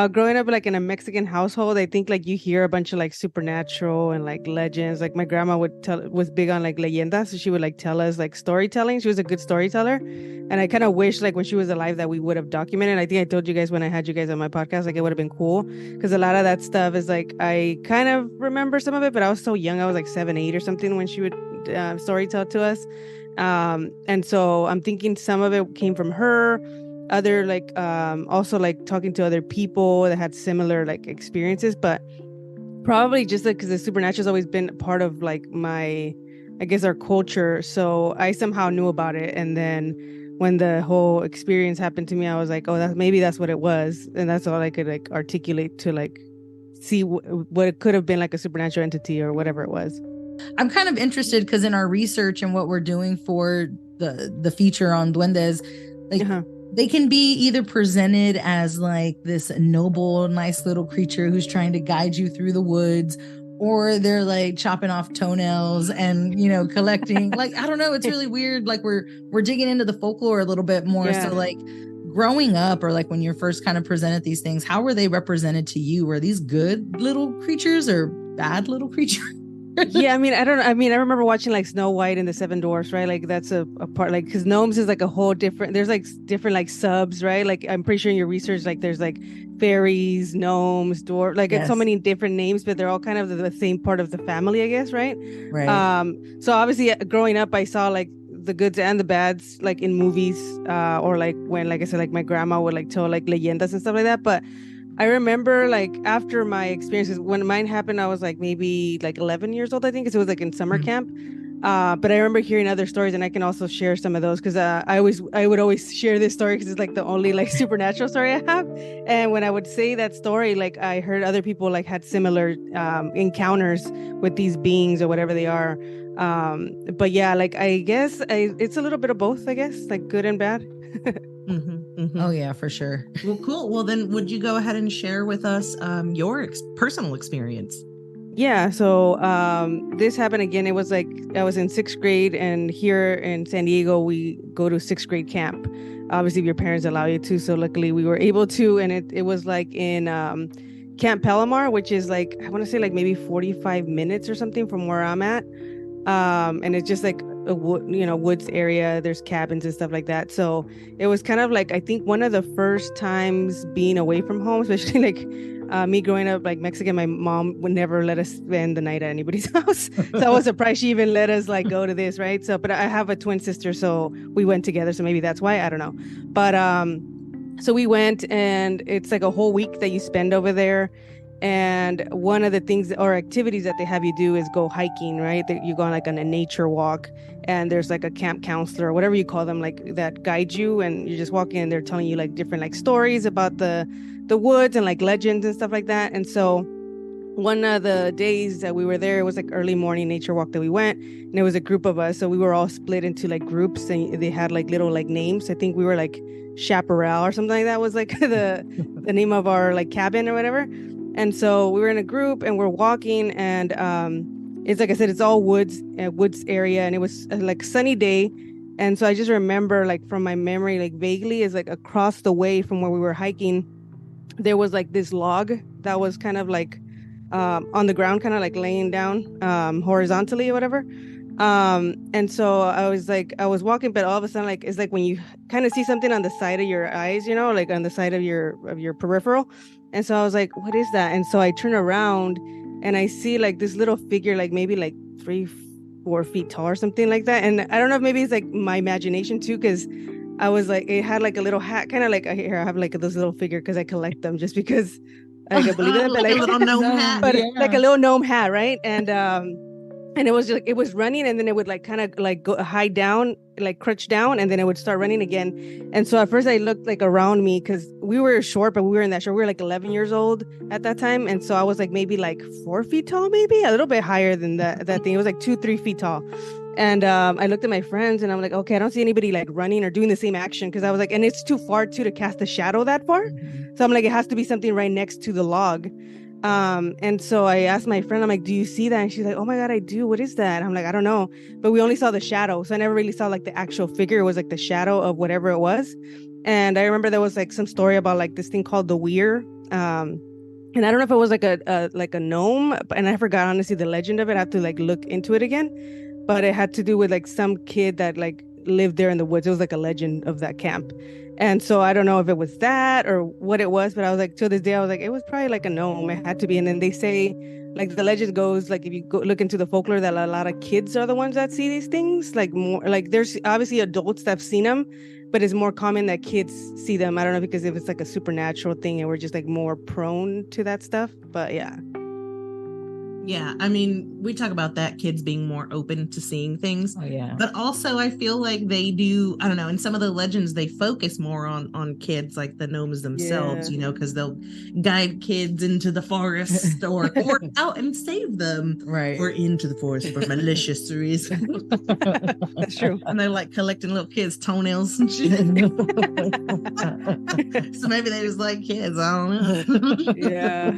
Growing up like in a Mexican household, I think like you hear a bunch of like supernatural and like legends. Like my grandma was big on like leyendas, so she would like tell us like storytelling. She was a good storyteller, and I kind of wish like when she was alive that we would have documented. I think I told you guys when I had you guys on my podcast, like it would have been cool, because a lot of that stuff is like I kind of remember some of it, but I was so young. I was like 7, 8 or something when she would storytell to us, and so I'm thinking some of it came from her. Other like also like talking to other people that had similar like experiences, but probably just like because the supernatural has always been part of like my, I guess, our culture, so I somehow knew about it. And then when the whole experience happened to me, I was like, oh, that's what it was, and that's all I could like articulate to like see what it could have been, like a supernatural entity or whatever it was. I'm kind of interested because in our research and what we're doing for the feature on Duendes, like they can be either presented as like this noble, nice little creature who's trying to guide you through the woods, or they're like chopping off toenails and, you know, collecting. Like, I don't know, it's really weird. Like we're digging into the folklore a little bit more. So like growing up, or like when you're first kind of presented these things, how were they represented to you? Were these good little creatures or bad little creatures? Yeah, I mean, I remember watching like Snow White and the Seven Dwarfs, right? Like that's a part, like, because gnomes is like a whole different, there's like different like subs, right? Like I'm pretty sure in your research, like there's like fairies, gnomes, dwarf, like it's so many different names, but they're all kind of the same part of the family, I guess, right? Right. So obviously growing up, I saw like the goods and the bads like in movies, or like when, like I said, like my grandma would like tell like leyendas and stuff like that. But I remember like after my experiences, when mine happened, I was like maybe like 11 years old, I think, because it was like in summer camp. But I remember hearing other stories, and I can also share some of those because I would always share this story because it's like the only like supernatural story I have. And when I would say that story, like I heard other people like had similar encounters with these beings or whatever they are. But yeah, like I guess it's a little bit of both, I guess, like good and bad. Oh yeah, for sure. Well, cool. Well, then would you go ahead and share with us your personal experience? Yeah, so this happened again. It was like I was in 6th grade, and here in San Diego, we go to 6th grade camp. Obviously, if your parents allow you to. So luckily, we were able to, and it was like in Camp Palomar, which is like, I want to say like maybe 45 minutes or something from where I'm at. And it's just like a woods area. There's cabins and stuff like that. So it was kind of like, I think one of the first times being away from home, especially like me growing up like Mexican, my mom would never let us spend the night at anybody's house. So I was surprised she even let us like go to this, right? So, but I have a twin sister, so we went together. So maybe that's why, I don't know. But so we went, and it's like a whole week that you spend over there. And one of the things or activities that they have you do is go hiking, right? You go on like on a nature walk, and there's like a camp counselor or whatever you call them, like that guide you, and you're just walking, and they're telling you like different like stories about the woods and like legends and stuff like that. And so one of the days that we were there, it was like early morning nature walk that we went, and it was a group of us. So we were all split into like groups, and they had like little like names. I think we were like Chaparral or something like that was like the name of our like cabin or whatever. And so we were in a group, and we're walking, and it's like I said, it's all woods area, and it was like sunny day. And so I just remember like from my memory, like vaguely, is like across the way from where we were hiking, there was like this log that was kind of like on the ground, kind of like laying down horizontally or whatever. And so I was walking, but all of a sudden, like, it's like when you kind of see something on the side of your eyes, you know, like on the side of your peripheral. And so I was like, what is that? And so I turn around, and I see like this little figure, like maybe like 3-4 feet tall or something like that. And I don't know if maybe it's like my imagination too, because I was like, it had like a little hat, kind of like, here, I have like this little figure because I collect them just because I believe in it. But like a little gnome hat. But like a little gnome hat, right? And it was just like, it was running, and then it would like kind of like go hide down, like crouch down, and then it would start running again. And so at first I looked like around me, because we were short, but we were in that short. We were like 11 years old at that time. And so I was like maybe like 4 feet tall, maybe a little bit higher than that thing. It was like 2-3 feet tall. And I looked at my friends, and I'm like, okay, I don't see anybody like running or doing the same action, because I was like, and it's too far too to cast a shadow that far. So I'm like, it has to be something right next to the log. And so I asked my friend, I'm like, do you see that? And she's like, oh my God, I do. What is that? I'm like, I don't know. But we only saw the shadow. So I never really saw like the actual figure. It was like the shadow of whatever it was. And I remember there was like some story about like this thing called the weir. And I don't know if it was like a gnome, and I forgot honestly the legend of it. I have to like look into it again. But it had to do with like some kid that like lived there in the woods. It was like a legend of that camp. And so I don't know if it was that or what it was, but I was like, till this day, I was like, it was probably like a gnome. It had to be. And then they say, like the legend goes, like if you go look into the folklore, that a lot of kids are the ones that see these things. Like more, like there's obviously adults that have seen them, but it's more common that kids see them. I don't know, because if it's like a supernatural thing and we're just like more prone to that stuff. But yeah. Yeah, I mean, we talk about that, kids being more open to seeing things. Oh, yeah. But also I feel like they do, I don't know, in some of the legends they focus more on kids, like the gnomes themselves, Yeah. you know, because they'll guide kids into the forest or out and save them. Right. Or into the forest for malicious reasons. That's true. And they're like collecting little kids' toenails and shit. So maybe they just like kids, I don't know. Yeah.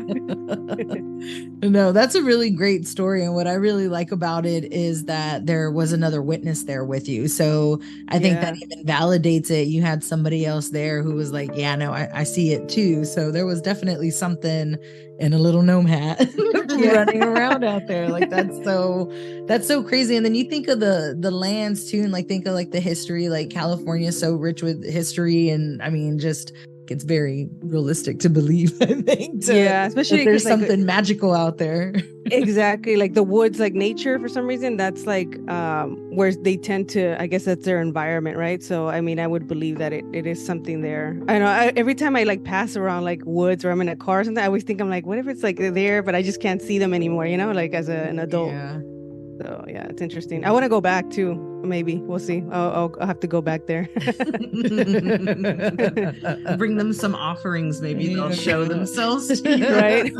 No, that's a really great story. And what I really like about it is that there was another witness there with you. So I think that even validates it. You had somebody else there who was like, yeah, no, I see it too. So there was definitely something in a little gnome hat running around out there. Like that's so crazy. And then you think of the lands too, and like think of like the history, like California is so rich with history. And I mean, just it's very realistic to believe, I think. Especially there's like, something magical out there. Exactly, like the woods, like nature for some reason, that's like where they tend to, I guess that's their environment, right? So I mean, I would believe that it is something there. I know every time I like pass around like woods or I'm in a car or something, I always think, I'm like, what if it's like they're there but I just can't see them anymore, you know, like as an adult. So yeah, it's interesting. I want to go back too. Maybe we'll see. I'll have to go back there. Bring them some offerings. Maybe they'll show themselves to you. Right.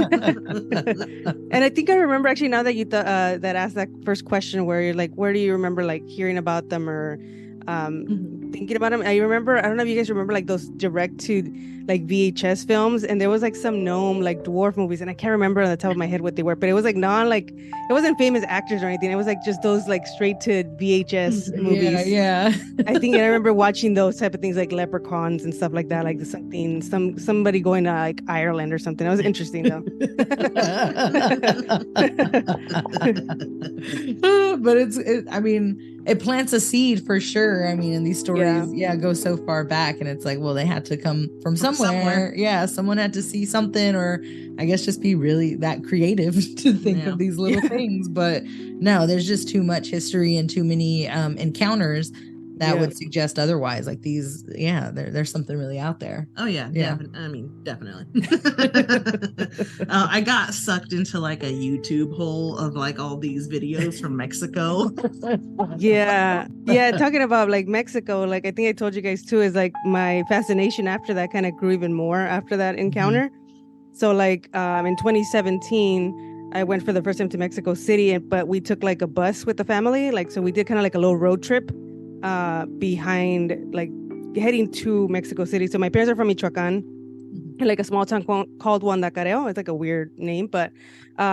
And I think I remember actually, now that you that asked that first question, where you're like, where do you remember like hearing about them or thinking about them? I remember, I don't know if you guys remember like those direct to like VHS films, and there was like some gnome like dwarf movies, and I can't remember on the top of my head what they were, but it was like it wasn't famous actors or anything. It was like just those like straight to VHS movies. Yeah. I think I remember watching those type of things like leprechauns and stuff like that, like somebody going to like Ireland or something. That was interesting though. But I mean, it plants a seed for sure. I mean, and these stories, go so far back, and it's like, well, they had to come from somewhere. Yeah, someone had to see something, or I guess just be really that creative to think of these little things. But no, there's just too much history and too many encounters that would suggest otherwise. Like these, there's something really out there. Oh yeah. I mean, definitely. I got sucked into like a YouTube hole of like all these videos from Mexico. Yeah. Talking about like Mexico, like I think I told you guys too, is like my fascination after that kind of grew even more after that encounter. So like in 2017, I went for the first time to Mexico City, but we took like a bus with the family. Like, so we did kind of like a little road trip behind, like heading to Mexico City. So my parents are from Michoacan, like a small town called Guanacareo. It's like a weird name, but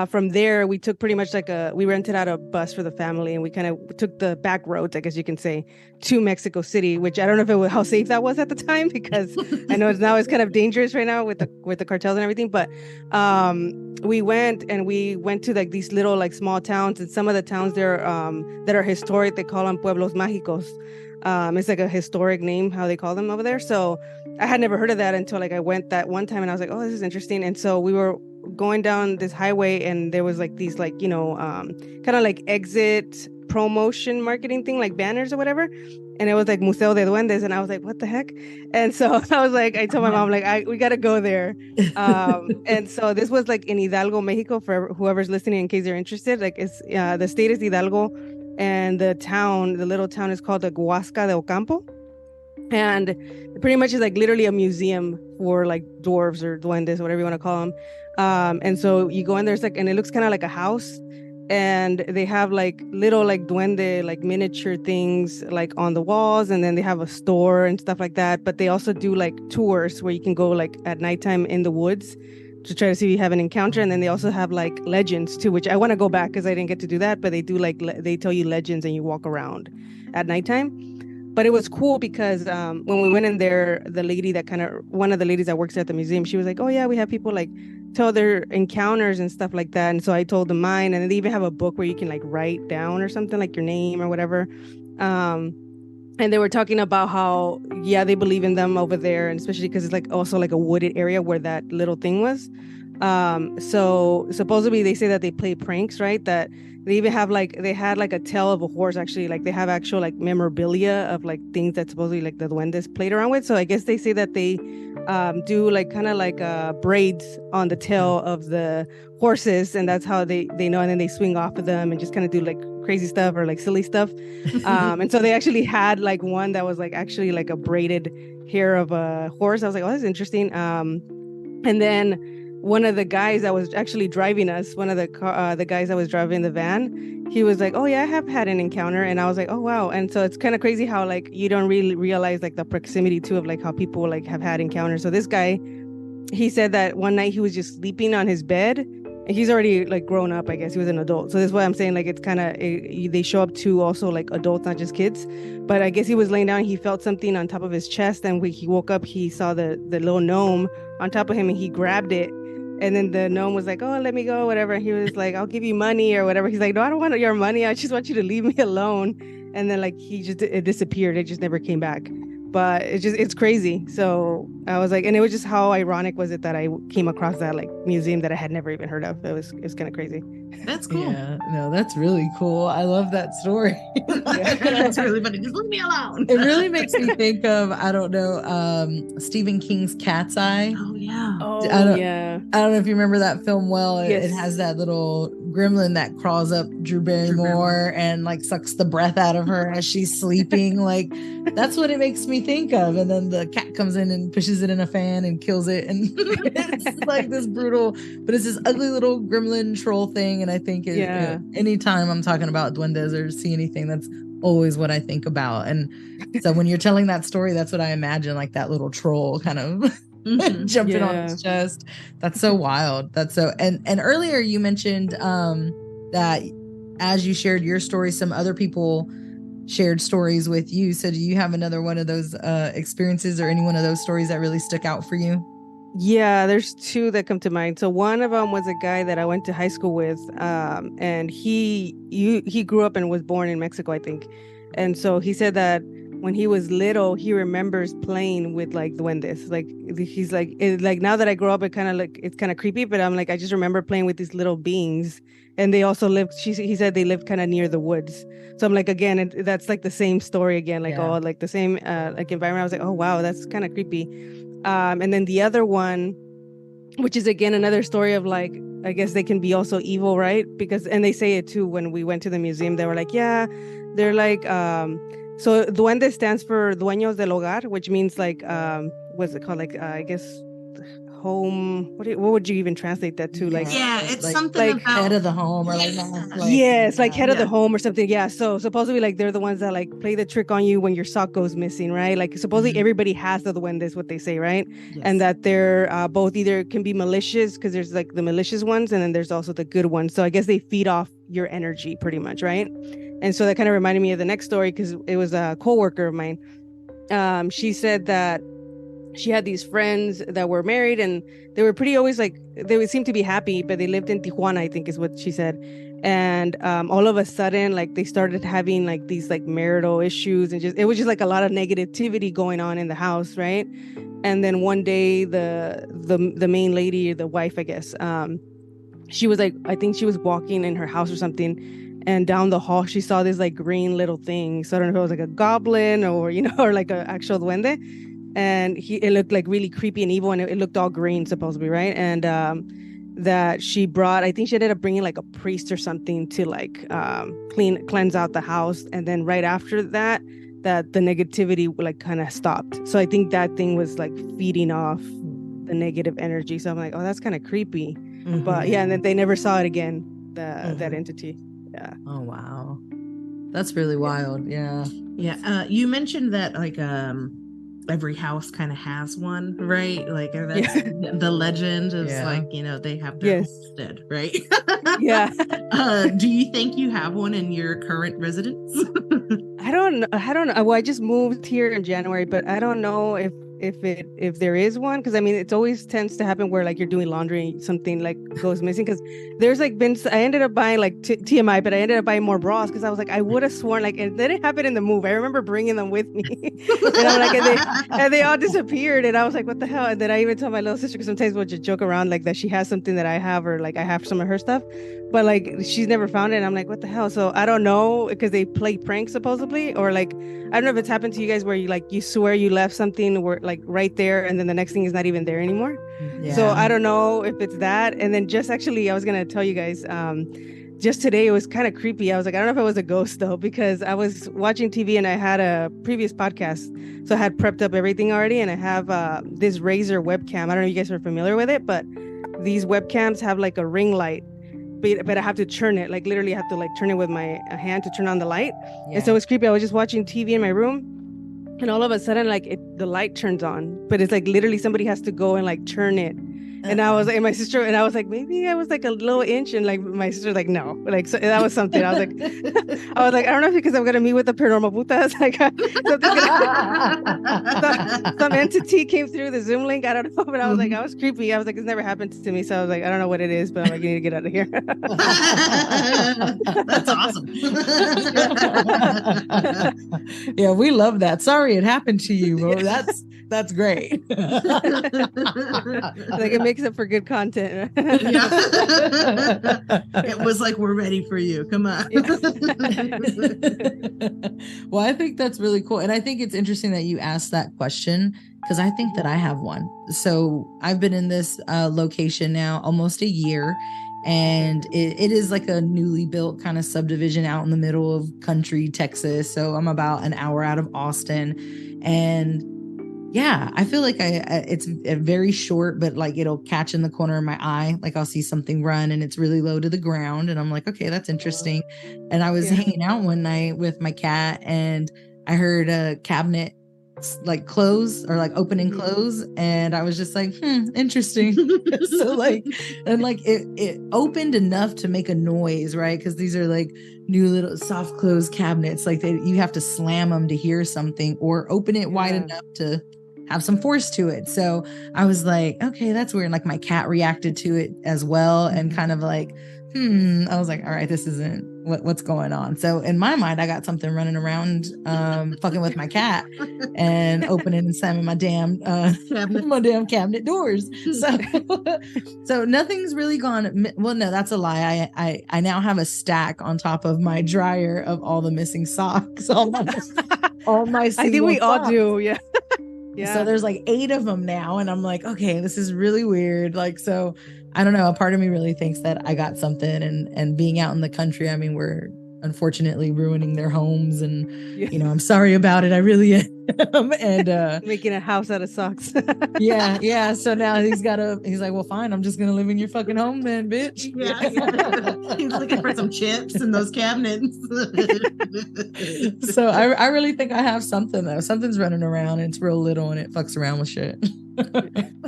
from there we took pretty much like we rented out a bus for the family, and we kind of took the back roads, I guess you can say, to Mexico City, which I don't know how safe that was at the time, because I know it's kind of dangerous right now with the cartels and everything. But we went to like these little like small towns, and some of the towns there that are historic, they call them pueblos mágicos. It's like a historic name, how they call them over there. So I had never heard of that until like I went that one time, and I was like, oh, this is interesting. And so we were going down this highway, and there was like these like, kind of like exit promotion marketing thing, like banners or whatever. And it was like Museo de Duendes, and I was like, what the heck? And so I was like, I told my mom, like, we got to go there. And so this was like in Hidalgo, Mexico, for whoever's listening, in case you're interested. Like, it's the state is Hidalgo, and the little town is called the Huasca de Ocampo. And pretty much is like literally a museum for like dwarves or duendes, whatever you want to call them. And so you go in, there's like, and it looks kind of like a house, and they have like little like duende, like miniature things like on the walls. And then they have a store and stuff like that. But they also do like tours where you can go like at nighttime in the woods to try to see if you have an encounter. And then they also have like legends too, which I want to go back because I didn't get to do that. But they do like, they tell you legends, and you walk around at nighttime. But it was cool because when we went in there, one of the ladies that works at the museum, she was like, oh yeah, we have people like tell their encounters and stuff like that. And so I told them mine, and they even have a book where you can like write down or something, like your name or whatever. And they were talking about how, they believe in them over there, and especially because it's like also like a wooded area where that little thing was. So supposedly they say that they play pranks, right? That they even have they had like a tail of a horse, actually. Like they have actual like memorabilia of like things that supposedly like the duendes played around with. So I guess they say that they do like kind of like braids on the tail of the horses, and that's how they know, and then they swing off of them and just kind of do like crazy stuff or like silly stuff. And so they actually had like one that was like actually like a braided hair of a horse. I was like, oh, that's interesting. And then one of the guys that was actually driving us, one of the guys that was driving the van, he was like, oh yeah, I have had an encounter. And I was like, oh wow. And so it's kind of crazy how like you don't really realize like the proximity too of like how people like have had encounters. So this guy, he said that one night he was just sleeping on his bed, and he's already like grown up, I guess. He was an adult. So that's why I'm saying like it's kind of, they show up to also like adults, not just kids. But I guess he was laying down, he felt something on top of his chest, and when he woke up, he saw the little gnome on top of him, and he grabbed it. And then the gnome was like, oh, let me go, whatever. He was like, I'll give you money or whatever. He's like, no, I don't want your money. I just want you to leave me alone. And then like it disappeared. It just never came back. But it's crazy. So I was like, and it was just how ironic was it that I came across that like museum that I had never even heard of. It was kind of crazy. That's cool. Yeah, no, that's really cool. I love that story. That's really funny. Just leave me alone. It really makes me think of, I don't know, Stephen King's Cat's Eye. Oh yeah. Oh yeah. I don't know if you remember that film well. Yes. It has that little gremlin that crawls up Drew Barrymore and like sucks the breath out of her as she's sleeping. Like that's what it makes me think of. And then the cat comes in and pushes it in a fan and kills it. And it's like this brutal, but it's this ugly little gremlin troll thing. And I think anytime I'm talking about duendes or see anything, that's always what I think about. And so when you're telling that story, that's what I imagine, like that little troll kind of jumping on his chest. That's so wild. That's so, and earlier you mentioned that as you shared your story, some other people shared stories with you. So do you have another one of those experiences or any one of those stories that really stuck out for you? Yeah, there's two that come to mind. So one of them was a guy that I went to high school with, and he grew up and was born in Mexico, I think. And so he said that when he was little, he remembers playing with like duendes. Like he's like, like now that I grow up, it's kind of creepy. But I'm like, I just remember playing with these little beings, and they also lived. He said they lived kind of near the woods. So I'm like, again, that's like the same story again, like all like the same like environment. I was like, oh wow, that's kind of creepy. And then the other one, which is again another story of like, I guess they can be also evil, right? And they say it too when we went to the museum. They were like, yeah, they're like, so duende stands for dueños del hogar, which means like, what's it called? Like, I guess home. What would you even translate that to? Like, it's like, something like about head of the home or like like head of the home or something. Yeah. So supposedly like they're the ones that like play the trick on you when your sock goes missing, right? Like supposedly everybody has the duendes, what they say, right? Yes. And that they're both either can be malicious, because there's like the malicious ones, and then there's also the good ones. So I guess they feed off your energy pretty much, right? And so that kind of reminded me of the next story, because it was a coworker of mine. She said that she had these friends that were married, and they were pretty always like, they would seem to be happy, but they lived in Tijuana, I think is what she said. And all of a sudden, like they started having like these like marital issues, and it was just like a lot of negativity going on in the house, right? And then one day the main lady, the wife, I guess, she was like, I think she was walking in her house or something, and down the hall she saw this like green little thing. So I don't know if it was like a goblin or or like an actual duende. And it looked like really creepy and evil, and it looked all green supposedly, right? And that she brought, I think she ended up bringing like a priest or something to like cleanse out the house. And then right after that the negativity like kind of stopped. So I think that thing was like feeding off the negative energy. So I'm like, oh, that's kind of creepy. But yeah, and then they never saw it again, that entity. Yeah. Oh wow, that's really wild. Yeah. You mentioned that like every house kind of has one, right? Like that's the legend is like, they have their homestead, right? Yeah. Do you think you have one in your current residence? I don't know. Well, I just moved here in January, but I don't know if if there is one, because I mean it always tends to happen where like you're doing laundry and something like goes missing, because there's like been I ended up buying like TMI, but I ended up buying more bras because I was like, I would have sworn like it didn't happen in the move. I remember bringing them with me and I'm like, and they all disappeared, and I was like, what the hell? And then I even told my little sister, because sometimes we'll just joke around like that she has something that I have, or like I have some of her stuff, but like she's never found it, and I'm like, what the hell? So I don't know, because they play pranks supposedly, or like I don't know if it's happened to you guys where you swear you left something where like right there, and then the next thing is not even there anymore. Yeah. So I don't know if it's that. And then just actually I was gonna tell you guys, just today it was kind of creepy. I was like, I don't know if it was a ghost though, because I was watching TV and I had a previous podcast, so I had prepped up everything already, and I have this Razer webcam. I don't know if you guys are familiar with it, but these webcams have like a ring light, but I have to turn it, like literally I have to like turn it with my hand to turn on the light. And so it's creepy. I was just watching TV in my room, and all of a sudden like the light turns on, but it's like literally somebody has to go and like turn it. And I was like, my sister, and I was like, maybe I was like a little inch, and like my sister like, no, like, so that was something. I was like, I don't know if because I'm gonna meet with the paranormal putas, like some entity came through the Zoom link. I don't know, but I was like, I was creepy. I was like, it's never happened to me, so I was like, I don't know what it is, but I'm like, you need to get out of here. That's awesome. Yeah, we love that. Sorry it happened to you, bro. That's great. Like it makes up for good content. It was like, we're ready for you. Come on. Well, I think that's really cool. And I think it's interesting that you asked that question, because I think that I have one. So I've been in this location now almost a year, and it is like a newly built kind of subdivision out in the middle of country Texas. So I'm about an hour out of Austin, and yeah, I feel like it's very short, but like it'll catch in the corner of my eye. Like I'll see something run and it's really low to the ground, and I'm like, okay, that's interesting. And I was hanging out one night with my cat, and I heard a cabinet like close, or like open and close, and I was just like, interesting. So like, and like it opened enough to make a noise, right? Because these are like new little soft close cabinets, like you have to slam them to hear something, or open it wide enough to have some force to it. So I was like, okay, that's weird. Like my cat reacted to it as well, and kind of like, I was like, all right, this isn't what's going on. So in my mind, I got something running around, fucking with my cat, and opening and slamming my damn cabinet doors. So nothing's really gone. Well, no, that's a lie. I now have a stack on top of my dryer of all the missing socks. All my I think we all do. Yeah. Yeah. So there's like 8 of them now, and I'm like, okay, this is really weird. Like, so I don't know. A part of me really thinks that I got something, and being out in the country, I mean, we're unfortunately ruining their homes, and you know, I'm sorry about it. I really am. And making a house out of socks. yeah. So now he's like, well, fine, I'm just gonna live in your fucking home then, bitch. Yeah. He's looking for some chips in those cabinets. So I really think I have something though. Something's running around, and it's real little, and it fucks around with shit.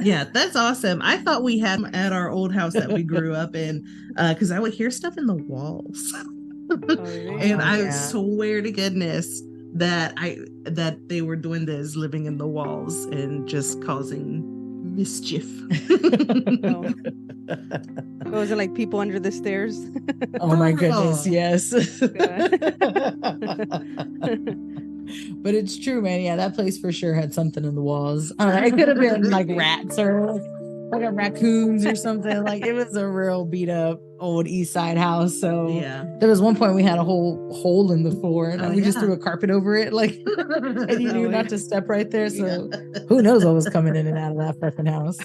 Yeah, that's awesome. I thought we had at our old house that we grew up in, because I would hear stuff in the walls. And I swear to goodness that they were doing this, living in the walls and just causing mischief. Was it like people under the stairs? Oh my goodness, yes. But it's true, man. Yeah, that place for sure had something in the walls. It could have been like rats or like raccoons or something. Like it was a real beat up old East Side house. So there was one point we had a whole hole in the floor, and we just threw a carpet over it, like, and you knew not to step right there. So who knows what was coming in and out of that fucking house.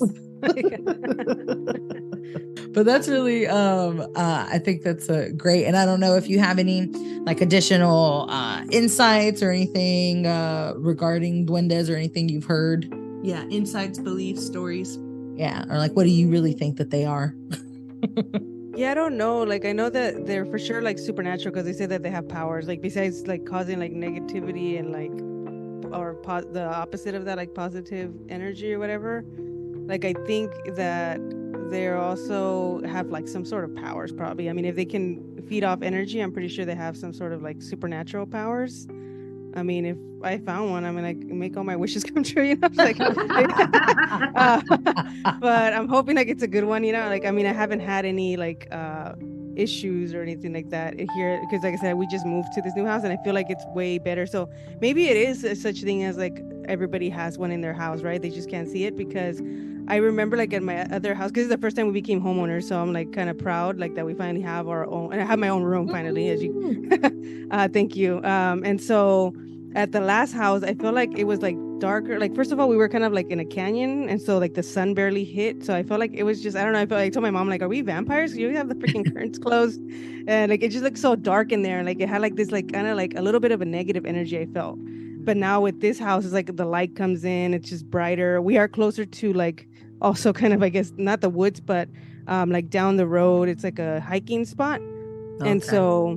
But that's really I think that's great. And I don't know if you have any like additional insights or anything regarding duendes, or anything you've heard. Yeah, insights, beliefs, stories. Yeah, or like, what do you really think that they are? Yeah, I don't know. Like, I know that they're for sure like supernatural, because they say that they have powers, like besides like causing like negativity and like, or the opposite of that, like positive energy or whatever. Like, I think that they also have like some sort of powers, probably. I mean, if they can feed off energy, I'm pretty sure they have some sort of like supernatural powers. I mean, if I found one, I'm gonna make all my wishes come true, you know. Like, but I'm hoping like it's a good one, you know. Like, I mean, I haven't had any like issues or anything like that here because, like I said, we just moved to this new house, and I feel like it's way better. So maybe it is such thing as like everybody has one in their house, right? They just can't see it because I remember like at my other house, because it's the first time we became homeowners, so I'm like kind of proud like that we finally have our own, and I have my own room finally, as you thank you. And so at the last house, I felt like it was like darker. Like, first of all, we were kind of like in a canyon, and so like the sun barely hit, so I felt like it was just, I don't know, I felt like, I told my mom like, are we vampires? You have the freaking curtains closed, and like it just looked so dark in there, and like it had like this like kind of like a little bit of a negative energy, I felt. But now with this house, it's like the light comes in, it's just brighter. We are closer to like also kind of, I guess, not the woods, but like down the road, it's like a hiking spot. Okay. And so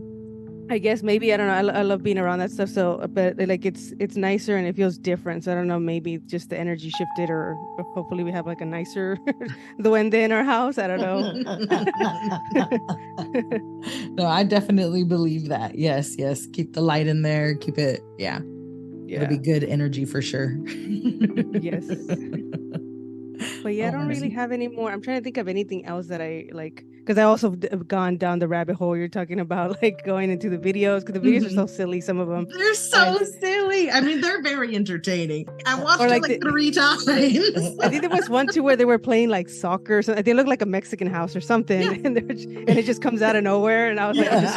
I guess maybe, I don't know, I love being around that stuff. So, but like it's nicer and it feels different. So I don't know, maybe just the energy shifted, or hopefully we have like a nicer duende in our house. I don't know. No, I definitely believe that. Yes. Keep the light in there. Keep it. Yeah. It'll be good energy for sure. Yes. But yeah, I don't really have any more. I'm trying to think of anything else that I like, because I also have gone down the rabbit hole you're talking about, like going into the videos, because the videos are so silly, some of them. They're so silly. I mean, they're very entertaining. I watched it like 3 times. I think there was one too where they were playing like soccer. So they look like a Mexican house or something, yeah. and it just comes out of nowhere. And I was like, I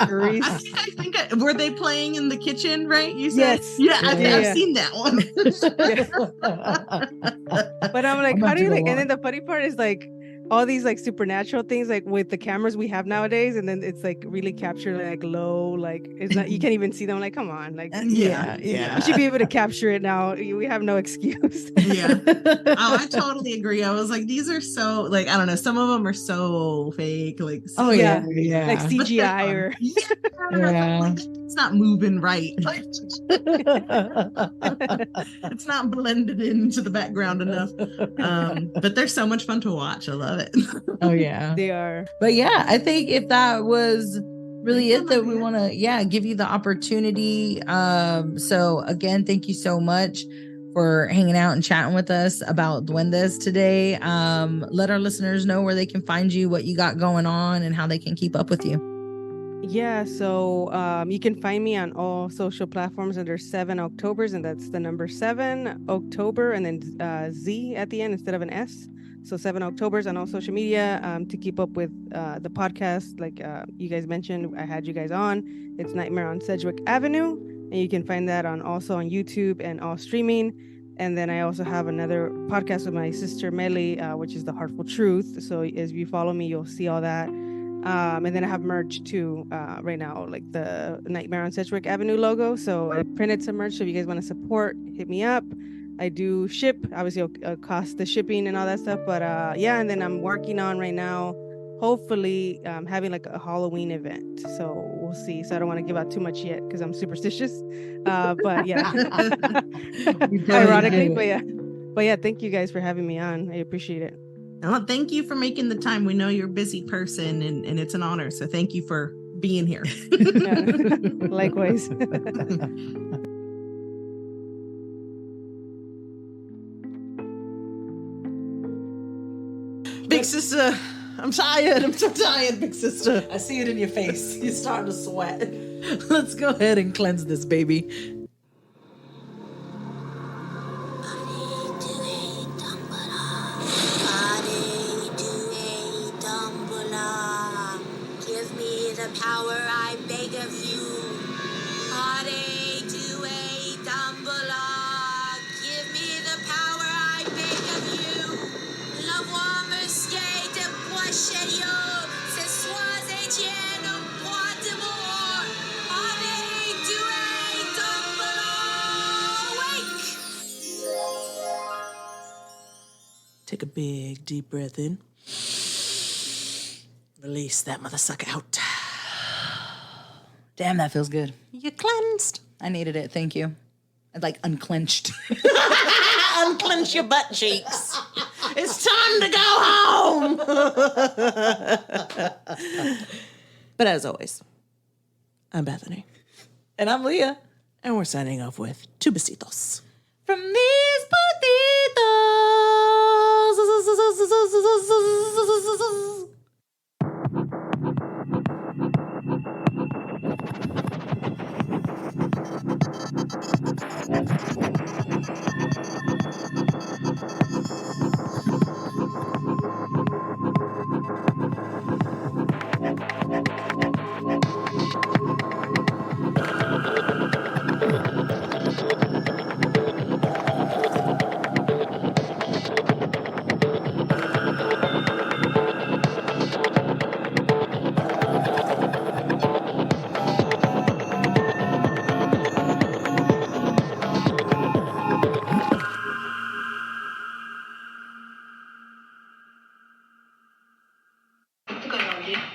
think were they playing in the kitchen, right? You said, yes. Yeah, I've seen that one. But I'm like, how do you like? And then the funny part is like all these like supernatural things, like with the cameras we have nowadays, and then it's like really captured like low, like it's not, you can't even see them. Like, come on, like yeah. You should be able to capture it now. We have no excuse. Yeah. Oh, I totally agree. I was like, these are so like, I don't know, some of them are so fake, like yeah, like CGI or like, it's not moving right. It's not blended into the background enough. But they're so much fun to watch. I love it. Oh yeah, they are. But yeah, I think if that was really it, that we want to give you the opportunity. So again, thank you so much for hanging out and chatting with us about Duendes today. Let our listeners know where they can find you, what you got going on, and how they can keep up with you. Yeah, so you can find me on all social platforms under 7Octoberz, and that's the number 7 October and then Z at the end instead of an S. So 7Octoberz on all social media to keep up with the podcast. Like you guys mentioned, I had you guys on. It's Nightmare on Sedgwick Avenue, and you can find that also on YouTube and all streaming. And then I also have another podcast with my sister Melly, which is The Heartful Truth. So as you follow me, you'll see all that. And then I have merch too right now, like the Nightmare on Sedgwick Avenue logo. So I printed some merch. So if you guys want to support, hit me up. I do ship. Obviously, it'll cost the shipping and all that stuff. But yeah, and then I'm working on right now, hopefully having like a Halloween event. So we'll see. So I don't want to give out too much yet because I'm superstitious. But yeah, ironically, but yeah, thank you guys for having me on. I appreciate it. Well, thank you for making the time. We know you're a busy person, and it's an honor. So thank you for being here. Likewise. Big sister, I'm tired. I'm so tired, big sister. I see it in your face. You're starting to sweat. Let's go ahead and cleanse this baby. Power, I beg of you. Hare to a Dumbledore. Give me the power, I beg of you. L'avoir monsieur de Boischelio. Ce soir Etienne au bois de mort. Hare to a Dumbledore. Awake! Take a big deep breath in. Release that mother sucker out. Damn, that feels good. You're cleansed. I needed it. Thank you. I like unclenched. Unclench your butt cheeks. It's time to go home. But as always, I'm Bethany. And I'm Leah. And we're signing off with two besitos. From these patitos. Good,